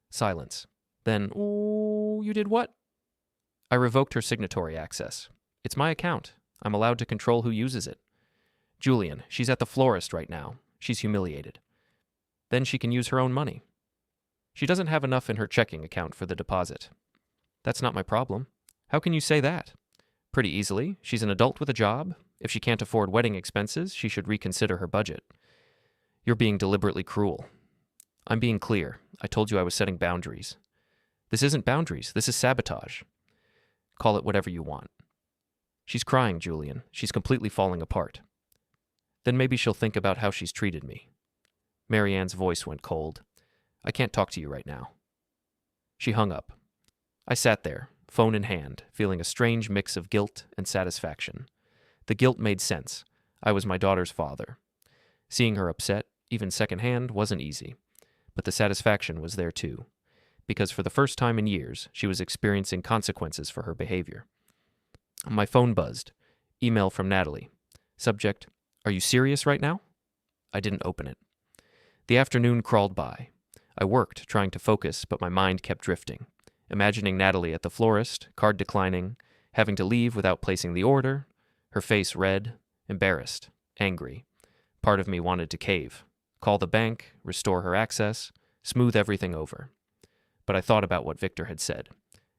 Silence. Then, ooh, you did what? I revoked her signatory access. It's my account. I'm allowed to control who uses it. Julian, she's at the florist right now. She's humiliated. Then she can use her own money. She doesn't have enough in her checking account for the deposit. That's not my problem. How can you say that? Pretty easily. She's an adult with a job. If she can't afford wedding expenses, she should reconsider her budget. You're being deliberately cruel. I'm being clear. I told you I was setting boundaries. This isn't boundaries. This is sabotage. Call it whatever you want. She's crying, Julian. She's completely falling apart. Then maybe she'll think about how she's treated me. Marianne's voice went cold. I can't talk to you right now. She hung up. I sat there, phone in hand, feeling a strange mix of guilt and satisfaction. The guilt made sense. I was my daughter's father. Seeing her upset, even secondhand, wasn't easy. But the satisfaction was there too, because for the first time in years, she was experiencing consequences for her behavior. My phone buzzed. Email from Natalie. Subject, are you serious right now? I didn't open it. The afternoon crawled by. I worked, trying to focus, but my mind kept drifting. Imagining Natalie at the florist, card declining, having to leave without placing the order, her face red, embarrassed, angry. Part of me wanted to cave, call the bank, restore her access, smooth everything over. But I thought about what Victor had said.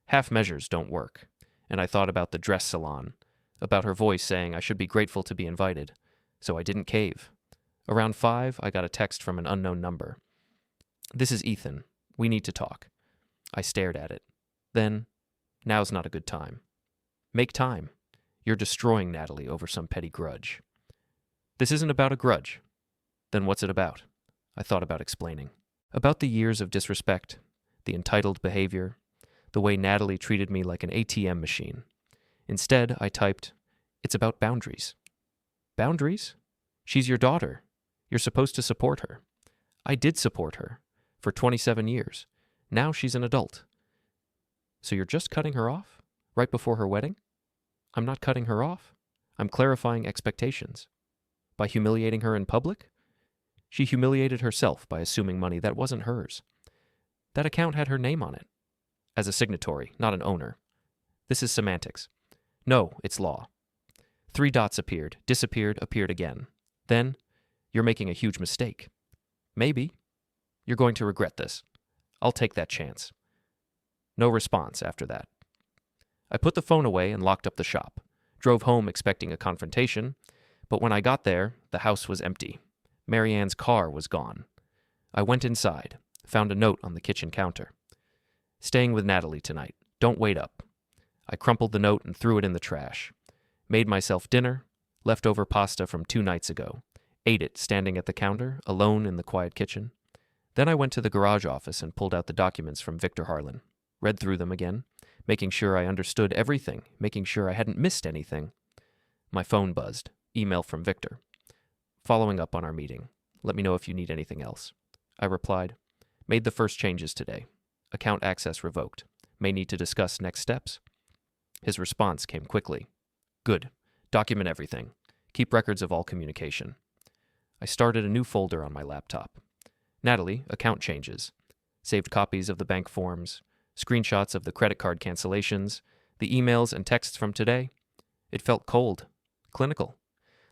Half measures don't work. And I thought about the dress salon, about her voice saying I should be grateful to be invited. So I didn't cave. Around 5, I got a text from an unknown number. This is Ethan. We need to talk. I stared at it. Then, now's not a good time. Make time. You're destroying Natalie over some petty grudge. This isn't about a grudge. Then what's it about? I thought about explaining. About the years of disrespect, the entitled behavior, the way Natalie treated me like an ATM machine. Instead, I typed, it's about boundaries. Boundaries? She's your daughter. You're supposed to support her. I did support her for 27 years. Now she's an adult. So you're just cutting her off? Right before her wedding? I'm not cutting her off. I'm clarifying expectations. By humiliating her in public? She humiliated herself by assuming money that wasn't hers. That account had her name on it. As a signatory, not an owner. This is semantics. No, it's law. 3 dots appeared, disappeared, appeared again. Then, you're making a huge mistake. Maybe. You're going to regret this. I'll take that chance. No response after that. I put the phone away and locked up the shop. Drove home expecting a confrontation, but when I got there, the house was empty. Marianne's car was gone. I went inside, found a note on the kitchen counter. Staying with Natalie tonight. Don't wait up. I crumpled the note and threw it in the trash. Made myself dinner, leftover pasta from 2 nights ago. Ate it standing at the counter, alone in the quiet kitchen. Then I went to the garage office and pulled out the documents from Victor Harlan. Read through them again, making sure I understood everything, making sure I hadn't missed anything. My phone buzzed. Email from Victor. Following up on our meeting. Let me know if you need anything else. I replied. Made the first changes today. Account access revoked. May need to discuss next steps. His response came quickly. Good. Document everything. Keep records of all communication. I started a new folder on my laptop. Natalie, account changes. Saved copies of the bank forms, screenshots of the credit card cancellations, the emails and texts from today. It felt cold, clinical,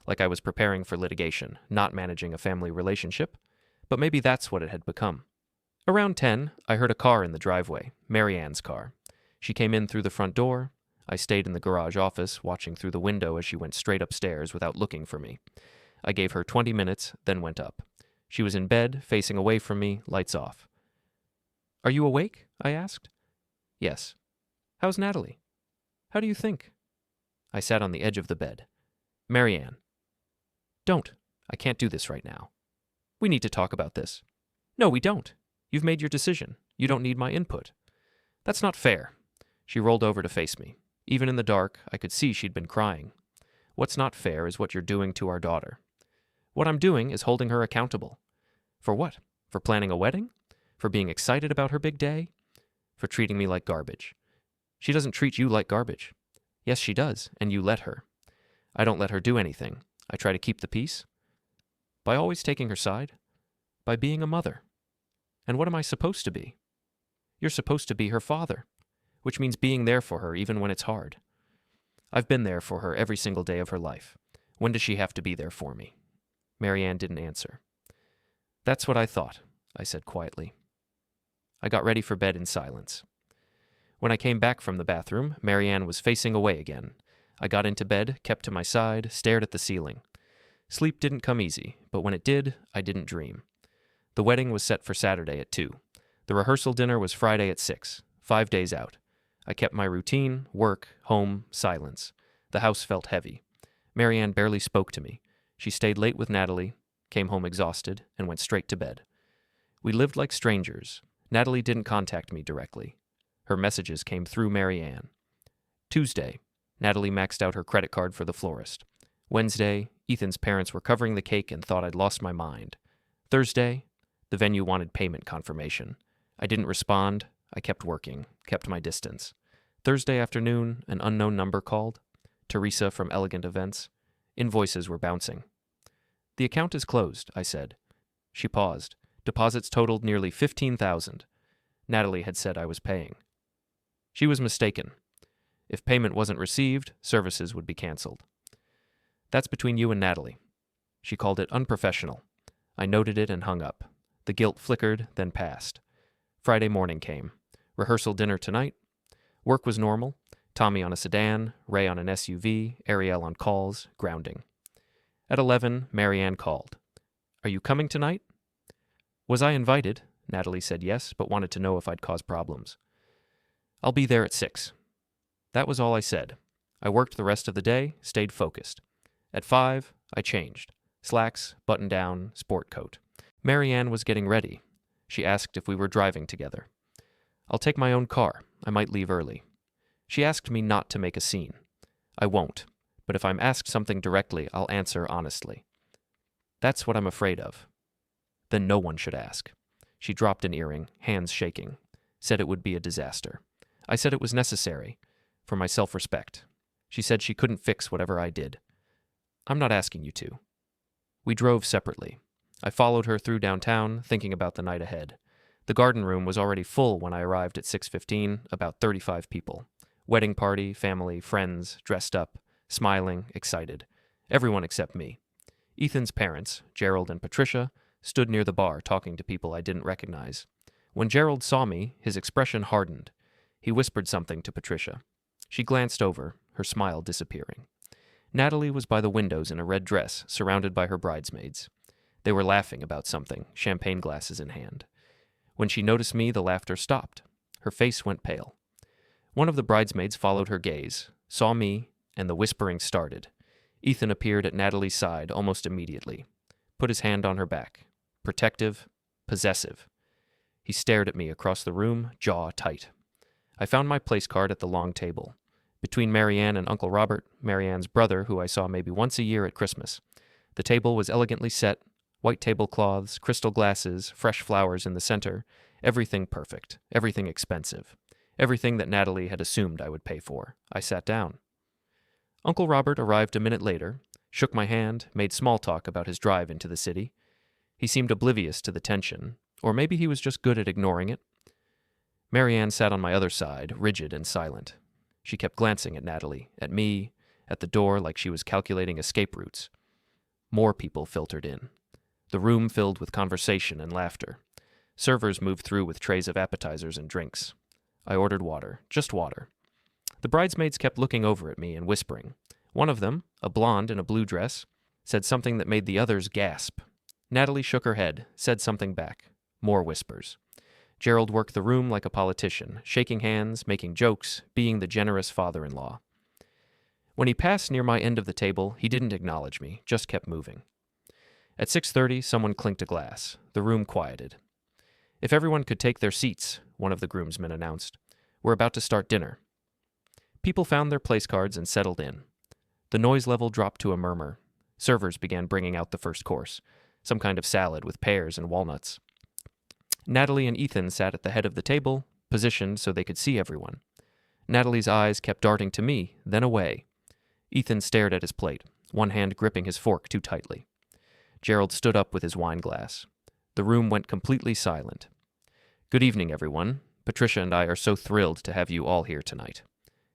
like I was preparing for litigation, not managing a family relationship, but maybe that's what it had become. Around 10, I heard a car in the driveway, Marianne's car. She came in through the front door. I stayed in the garage office, watching through the window as she went straight upstairs without looking for me. I gave her 20 minutes, then went up. She was in bed, facing away from me, lights off. Are you awake? I asked. Yes. How's Natalie? How do you think? I sat on the edge of the bed. Marianne. Don't. I can't do this right now. We need to talk about this. No, we don't. You've made your decision. You don't need my input. That's not fair. She rolled over to face me. Even in the dark, I could see she'd been crying. What's not fair is what you're doing to our daughter. What I'm doing is holding her accountable. For what? For planning a wedding? For being excited about her big day? For treating me like garbage. She doesn't treat you like garbage. Yes, she does, and you let her. I don't let her do anything. I try to keep the peace. By always taking her side. By being a mother. And what am I supposed to be? You're supposed to be her father, which means being there for her even when it's hard. I've been there for her every single day of her life. When does she have to be there for me? Marianne didn't answer. That's what I thought, I said quietly. I got ready for bed in silence. When I came back from the bathroom, Marianne was facing away again. I got into bed, kept to my side, stared at the ceiling. Sleep didn't come easy, but when it did, I didn't dream. The wedding was set for Saturday at 2. The rehearsal dinner was Friday at 6, 5 days out. I kept my routine, work, home, silence. The house felt heavy. Marianne barely spoke to me. She stayed late with Natalie, came home exhausted, and went straight to bed. We lived like strangers. Natalie didn't contact me directly. Her messages came through Marianne. Tuesday, Natalie maxed out her credit card for the florist. Wednesday, Ethan's parents were covering the cake and thought I'd lost my mind. Thursday, the venue wanted payment confirmation. I didn't respond. I kept working, kept my distance. Thursday afternoon, an unknown number called. Teresa from Elegant Events. Invoices were bouncing. The account is closed, I said. She paused. Deposits totaled nearly $15,000. Natalie had said I was paying. She was mistaken. If payment wasn't received, services would be canceled. That's between you and Natalie. She called it unprofessional. I noted it and hung up. The guilt flickered, then passed. Friday morning came. Rehearsal dinner tonight. Work was normal. Tommy on a sedan, Ray on an SUV, Ariel on calls, grounding. At 11, Marianne called. Are you coming tonight? Was I invited? Natalie said yes, but wanted to know if I'd cause problems. I'll be there at 6. That was all I said. I worked the rest of the day, stayed focused. At 5, I changed. Slacks, button-down, sport coat. Marianne was getting ready. She asked if we were driving together. I'll take my own car. I might leave early. She asked me not to make a scene. I won't, but if I'm asked something directly, I'll answer honestly. That's what I'm afraid of. Then no one should ask. She dropped an earring, hands shaking. Said it would be a disaster. I said it was necessary, for my self-respect. She said she couldn't fix whatever I did. I'm not asking you to. We drove separately. I followed her through downtown, thinking about the night ahead. The garden room was already full when I arrived at 6:15, about 35 people. Wedding party, family, friends, dressed up, smiling, excited. Everyone except me. Ethan's parents, Gerald and Patricia, stood near the bar talking to people I didn't recognize. When Gerald saw me, his expression hardened. He whispered something to Patricia. She glanced over, her smile disappearing. Natalie was by the windows in a red dress, surrounded by her bridesmaids. They were laughing about something, champagne glasses in hand. When she noticed me, the laughter stopped. Her face went pale. One of the bridesmaids followed her gaze, saw me, and the whispering started. Ethan appeared at Natalie's side almost immediately, put his hand on her back. Protective, possessive. He stared at me across the room, jaw tight. I found my place card at the long table. Between Marianne and Uncle Robert, Marianne's brother, who I saw maybe once a year at Christmas. The table was elegantly set, white tablecloths, crystal glasses, fresh flowers in the center, everything perfect, everything expensive, everything that Natalie had assumed I would pay for. I sat down. Uncle Robert arrived a minute later, shook my hand, made small talk about his drive into the city. He seemed oblivious to the tension, or maybe he was just good at ignoring it. Marianne sat on my other side, rigid and silent. She kept glancing at Natalie, at me, at the door like she was calculating escape routes. More people filtered in. The room filled with conversation and laughter. Servers moved through with trays of appetizers and drinks. I ordered water, just water. The bridesmaids kept looking over at me and whispering. One of them, a blonde in a blue dress, said something that made the others gasp. Natalie shook her head, said something back. More whispers. Gerald worked the room like a politician, shaking hands, making jokes, being the generous father-in-law. When he passed near my end of the table, he didn't acknowledge me, just kept moving. At 6:30, someone clinked a glass. The room quieted. "If everyone could take their seats," one of the groomsmen announced. "We're about to start dinner." People found their place cards and settled in. The noise level dropped to a murmur. Servers began bringing out the first course, some kind of salad with pears and walnuts. Natalie and Ethan sat at the head of the table, positioned so they could see everyone. Natalie's eyes kept darting to me, then away. Ethan stared at his plate, one hand gripping his fork too tightly. Gerald stood up with his wine glass. The room went completely silent. "Good evening, everyone. Patricia and I are so thrilled to have you all here tonight."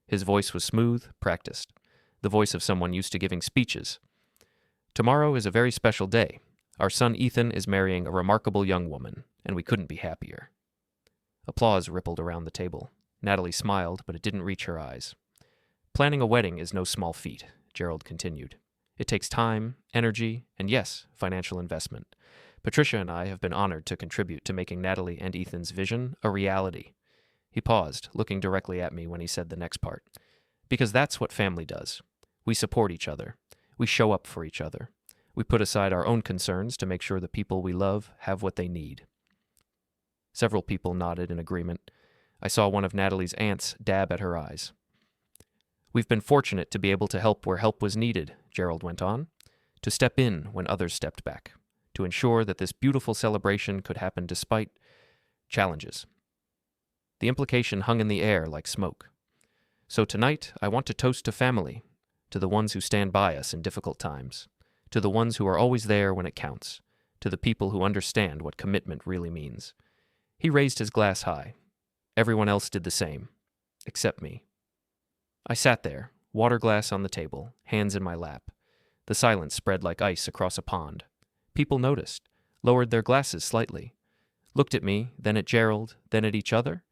His voice was smooth, practiced, the voice of someone used to giving speeches. "Tomorrow is a very special day. Our son Ethan is marrying a remarkable young woman, and we couldn't be happier." Applause rippled around the table. Natalie smiled, but it didn't reach her eyes. "Planning a wedding is no small feat," Gerald continued. "It takes time, energy, and yes, financial investment. Patricia and I have been honored to contribute to making Natalie and Ethan's vision a reality." He paused, looking directly at me when he said the next part. "Because that's what family does. We support each other. We show up for each other. We put aside our own concerns to make sure the people we love have what they need." Several people nodded in agreement. I saw one of Natalie's aunts dab at her eyes. "We've been fortunate to be able to help where help was needed," Gerald went on, "to step in when others stepped back, to ensure that this beautiful celebration could happen despite challenges." The implication hung in the air like smoke. "So tonight, I want to toast to family, to the ones who stand by us in difficult times, to the ones who are always there when it counts, to the people who understand what commitment really means." He raised his glass high. Everyone else did the same, except me. I sat there, water glass on the table, hands in my lap. The silence spread like ice across a pond. People noticed, lowered their glasses slightly, looked at me, then at Gerald, then at each other.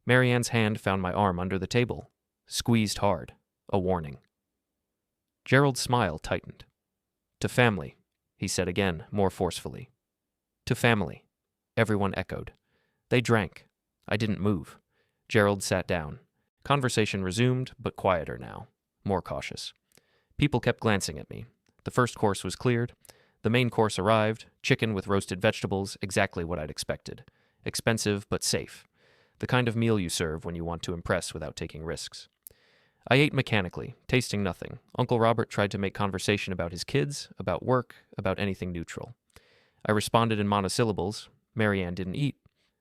Marianne's hand found my arm under the table, squeezed hard, a warning. Gerald's smile tightened. "To family," he said again, more forcefully. "To family," everyone echoed. They drank. I didn't move. Gerald sat down. Conversation resumed, but quieter now, more cautious. People kept glancing at me. The first course was cleared. The main course arrived, chicken with roasted vegetables, exactly what I'd expected. Expensive, but safe. The kind of meal you serve when you want to impress without taking risks. I ate mechanically, tasting nothing. Uncle Robert tried to make conversation about his kids, about work, about anything neutral. I responded in monosyllables. Marianne didn't eat,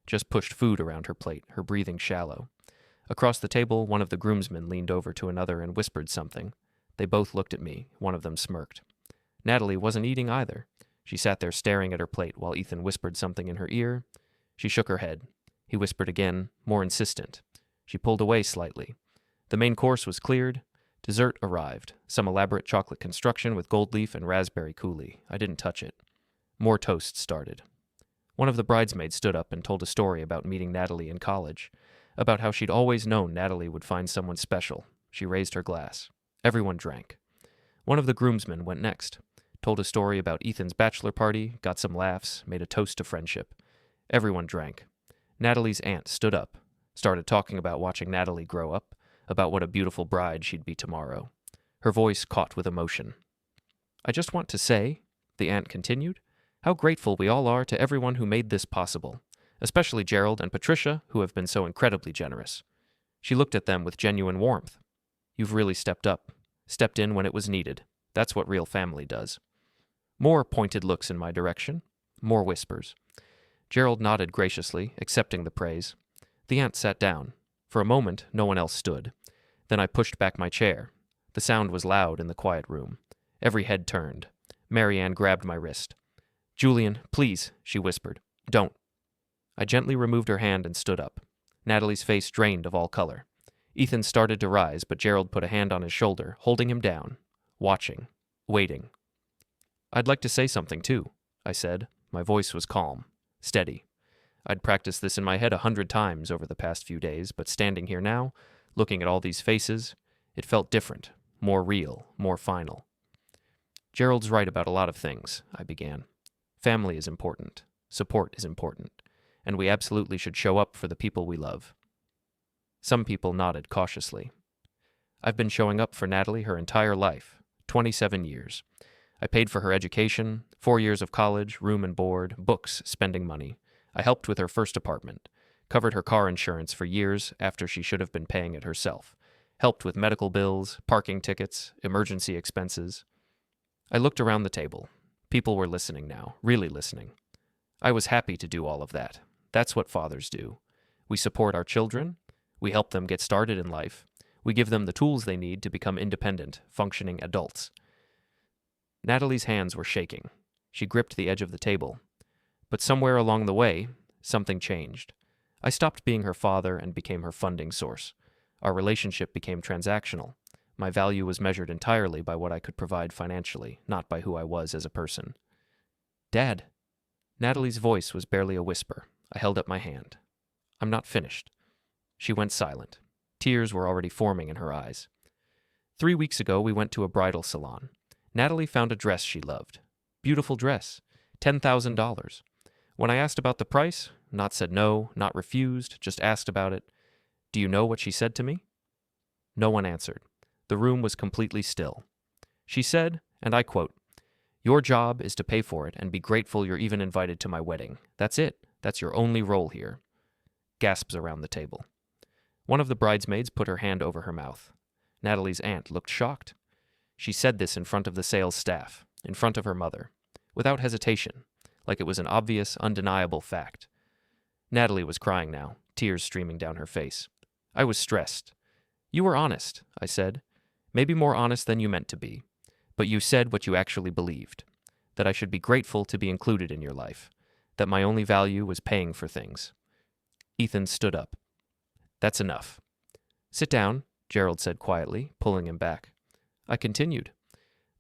just pushed food around her plate, her breathing shallow. Across the table, one of the groomsmen leaned over to another and whispered something. They both looked at me. One of them smirked. Natalie wasn't eating either. She sat there staring at her plate while Ethan whispered something in her ear. She shook her head. He whispered again, more insistent. She pulled away slightly. The main course was cleared. Dessert arrived, some elaborate chocolate construction with gold leaf and raspberry coulis. I didn't touch it. More toast started. One of the bridesmaids stood up and told a story about meeting Natalie in college, about how she'd always known Natalie would find someone special. She raised her glass. Everyone drank. One of the groomsmen went next, told a story about Ethan's bachelor party, got some laughs, made a toast to friendship. Everyone drank. Natalie's aunt stood up, started talking about watching Natalie grow up, about what a beautiful bride she'd be tomorrow. Her voice caught with emotion. "I just want to say," the aunt continued, "how grateful we all are to everyone who made this possible, especially Gerald and Patricia, who have been so incredibly generous." She looked at them with genuine warmth. "You've really stepped up, stepped in when it was needed. That's what real family does." More pointed looks in my direction, more whispers. Gerald nodded graciously, accepting the praise. The aunt sat down. For a moment, no one else stood. Then I pushed back my chair. The sound was loud in the quiet room. Every head turned. Marianne grabbed my wrist. "Julian, please," she whispered. "Don't." I gently removed her hand and stood up. Natalie's face drained of all color. Ethan started to rise, but Gerald put a hand on his shoulder, holding him down, watching, waiting. "I'd like to say something, too," I said. My voice was calm, steady. I'd practiced this in my head 100 times over the past few days, but standing here now, looking at all these faces, it felt different, more real, more final. "Gerald's right about a lot of things," I began. "Family is important. Support is important. And we absolutely should show up for the people we love." Some people nodded cautiously. "I've been showing up for Natalie her entire life, 27 years. I paid for her education, 4 years of college, room and board, books, spending money. I helped with her first apartment, covered her car insurance for years after she should have been paying it herself, helped with medical bills, parking tickets, emergency expenses. I looked around the table. People were listening now, really listening. I was happy to do all of that. That's what fathers do. We support our children. We help them get started in life. We give them the tools they need to become independent, functioning adults. Natalie's hands were shaking. She gripped the edge of the table. But somewhere along the way, something changed. I stopped being her father and became her funding source. Our relationship became transactional. My value was measured entirely by what I could provide financially, not by who I was as a person. Dad. Natalie's voice was barely a whisper. I held up my hand. I'm not finished. She went silent. Tears were already forming in her eyes. 3 weeks ago, we went to a bridal salon. Natalie found a dress she loved. Beautiful dress. $10,000. When I asked about the price, not said no, not refused, just asked about it. Do you know what she said to me? No one answered. The room was completely still. She said, and I quote, "Your job is to pay for it and be grateful you're even invited to my wedding. That's it. That's your only role here." Gasps around the table. One of the bridesmaids put her hand over her mouth. Natalie's aunt looked shocked. She said this in front of the sales staff, in front of her mother, without hesitation, like it was an obvious, undeniable fact. Natalie was crying now, tears streaming down her face. I was stressed. "You were honest," I said. "Maybe more honest than you meant to be. But you said what you actually believed, that I should be grateful to be included in your life, that my only value was paying for things." Ethan stood up. "That's enough." "Sit down," Gerald said quietly, pulling him back. I continued.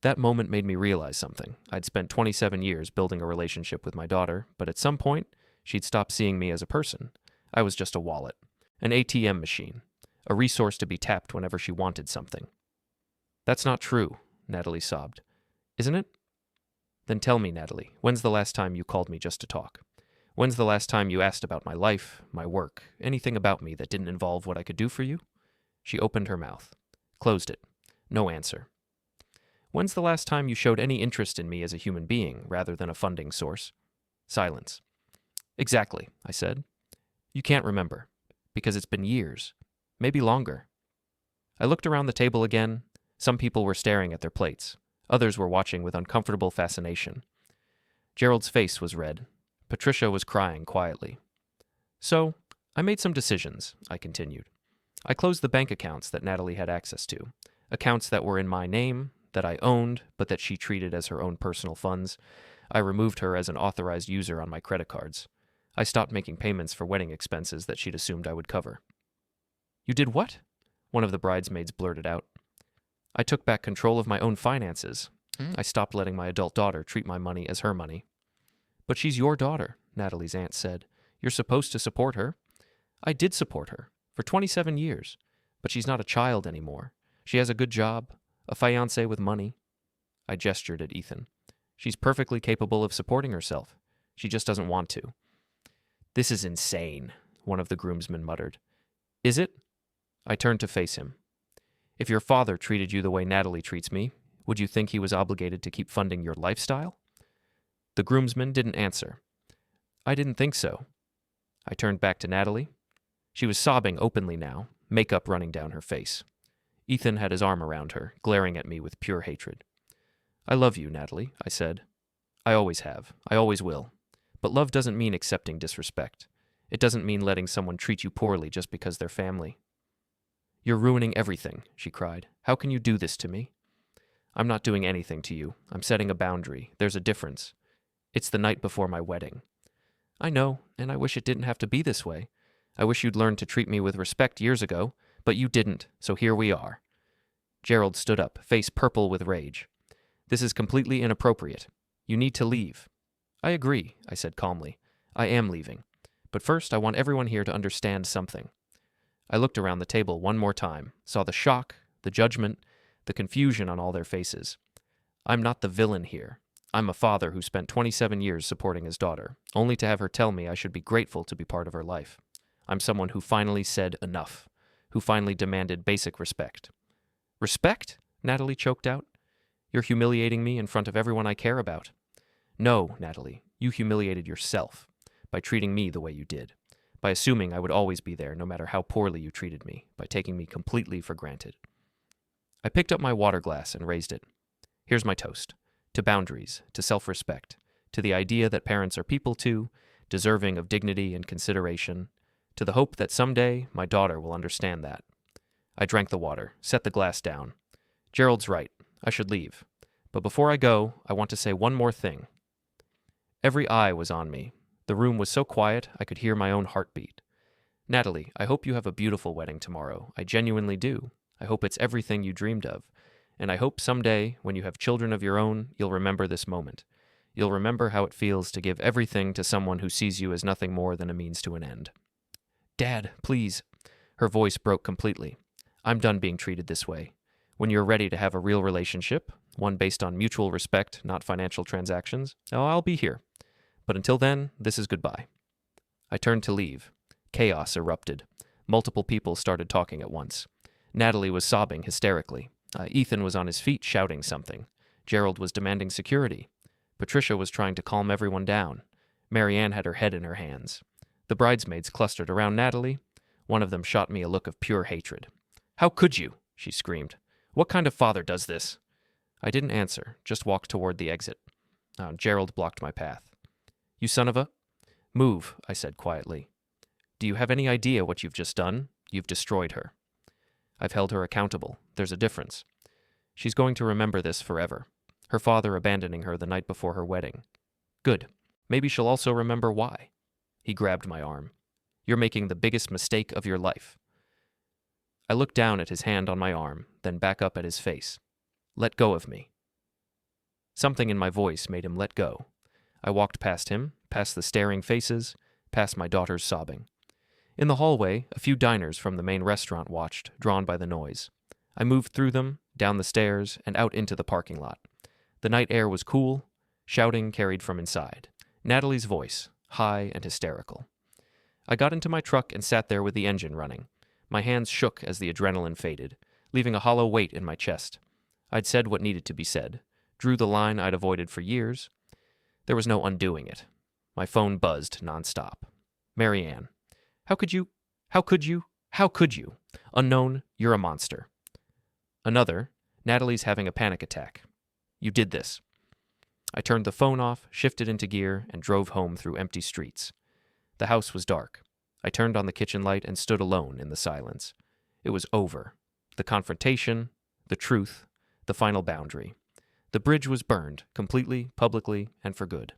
That moment made me realize something. I'd spent 27 years building a relationship with my daughter, but at some point, she'd stopped seeing me as a person. I was just a wallet, an ATM machine, a resource to be tapped whenever she wanted something. "That's not true," Natalie sobbed. "Isn't it?" "Then tell me, Natalie, when's the last time you called me just to talk? When's the last time you asked about my life, my work, anything about me that didn't involve what I could do for you?" She opened her mouth, closed it. No answer. "When's the last time you showed any interest in me as a human being rather than a funding source?" Silence. "Exactly," I said. "You can't remember, because it's been years, maybe longer." I looked around the table again. Some people were staring at their plates. Others were watching with uncomfortable fascination. Gerald's face was red. Patricia was crying quietly. "So, I made some decisions," I continued. "I closed the bank accounts that Natalie had access to, accounts that were in my name, that I owned, but that she treated as her own personal funds. I removed her as an authorized user on my credit cards. I stopped making payments for wedding expenses that she'd assumed I would cover." "You did what?" one of the bridesmaids blurted out. "I took back control of my own finances. I stopped letting my adult daughter treat my money as her money." "But she's your daughter," Natalie's aunt said. "You're supposed to support her." "I did support her, for 27 years, but she's not a child anymore. She has a good job, a fiancé with money." I gestured at Ethan. "She's perfectly capable of supporting herself. She just doesn't want to." "This is insane," one of the groomsmen muttered. "Is it?" I turned to face him. "If your father treated you the way Natalie treats me, would you think he was obligated to keep funding your lifestyle?" The groomsman didn't answer. "I didn't think so." I turned back to Natalie. She was sobbing openly now, makeup running down her face. Ethan had his arm around her, glaring at me with pure hatred. "I love you, Natalie," I said. "I always have. I always will. But love doesn't mean accepting disrespect. It doesn't mean letting someone treat you poorly just because they're family." "You're ruining everything," she cried. "How can you do this to me?" "I'm not doing anything to you. I'm setting a boundary. There's a difference. It's the night before my wedding." "I know, and I wish it didn't have to be this way. I wish you'd learned to treat me with respect years ago, but you didn't, so here we are." Gerald stood up, face purple with rage. "This is completely inappropriate. You need to leave." "I agree," I said calmly. "I am leaving. But first, I want everyone here to understand something." I looked around the table one more time, saw the shock, the judgment, the confusion on all their faces. I'm not the villain here. I'm a father who spent 27 years supporting his daughter, only to have her tell me I should be grateful to be part of her life. I'm someone who finally said enough, who finally demanded basic respect. "Respect?" Natalie choked out. You're humiliating me in front of everyone I care about. No, Natalie, you humiliated yourself by treating me the way you did, by assuming I would always be there no matter how poorly you treated me, by taking me completely for granted. I picked up my water glass and raised it. Here's my toast. To boundaries, to self-respect, to the idea that parents are people too, deserving of dignity and consideration, to the hope that someday my daughter will understand that. I drank the water, set the glass down. Gerald's right. I should leave. But before I go, I want to say one more thing. Every eye was on me. The room was so quiet I could hear my own heartbeat. Natalie, I hope you have a beautiful wedding tomorrow. I genuinely do. I hope it's everything you dreamed of. And I hope someday, when you have children of your own, you'll remember this moment. You'll remember how it feels to give everything to someone who sees you as nothing more than a means to an end. Dad, please. Her voice broke completely. I'm done being treated this way. When you're ready to have a real relationship, one based on mutual respect, not financial transactions, I'll be here. But until then, this is goodbye. I turned to leave. Chaos erupted. Multiple people started talking at once. Natalie was sobbing hysterically. Ethan was on his feet shouting something. Gerald was demanding security. Patricia was trying to calm everyone down. Marianne had her head in her hands. The bridesmaids clustered around Natalie. One of them shot me a look of pure hatred. How could you? She screamed. What kind of father does this? I didn't answer, just walked toward the exit. Gerald blocked my path. You son of a... Move, I said quietly. Do you have any idea what you've just done? You've destroyed her. I've held her accountable. There's a difference. She's going to remember this forever. Her father abandoning her the night before her wedding. Good. Maybe she'll also remember why. He grabbed my arm. You're making the biggest mistake of your life. I looked down at his hand on my arm, then back up at his face. Let go of me. Something in my voice made him let go. I walked past him, past the staring faces, past my daughter's sobbing. In the hallway, a few diners from the main restaurant watched, drawn by the noise. I moved through them, down the stairs, and out into the parking lot. The night air was cool. Shouting carried from inside. Natalie's voice, high and hysterical. I got into my truck and sat there with the engine running. My hands shook as the adrenaline faded, leaving a hollow weight in my chest. I'd said what needed to be said, drew the line I'd avoided for years. There was no undoing it. My phone buzzed nonstop. Marianne. How could you? How could you? How could you? Unknown, you're a monster. Another, Natalie's having a panic attack. You did this. I turned the phone off, shifted into gear, and drove home through empty streets. The house was dark. I turned on the kitchen light and stood alone in the silence. It was over. The confrontation, the truth, the final boundary. The bridge was burned, completely, publicly, and for good.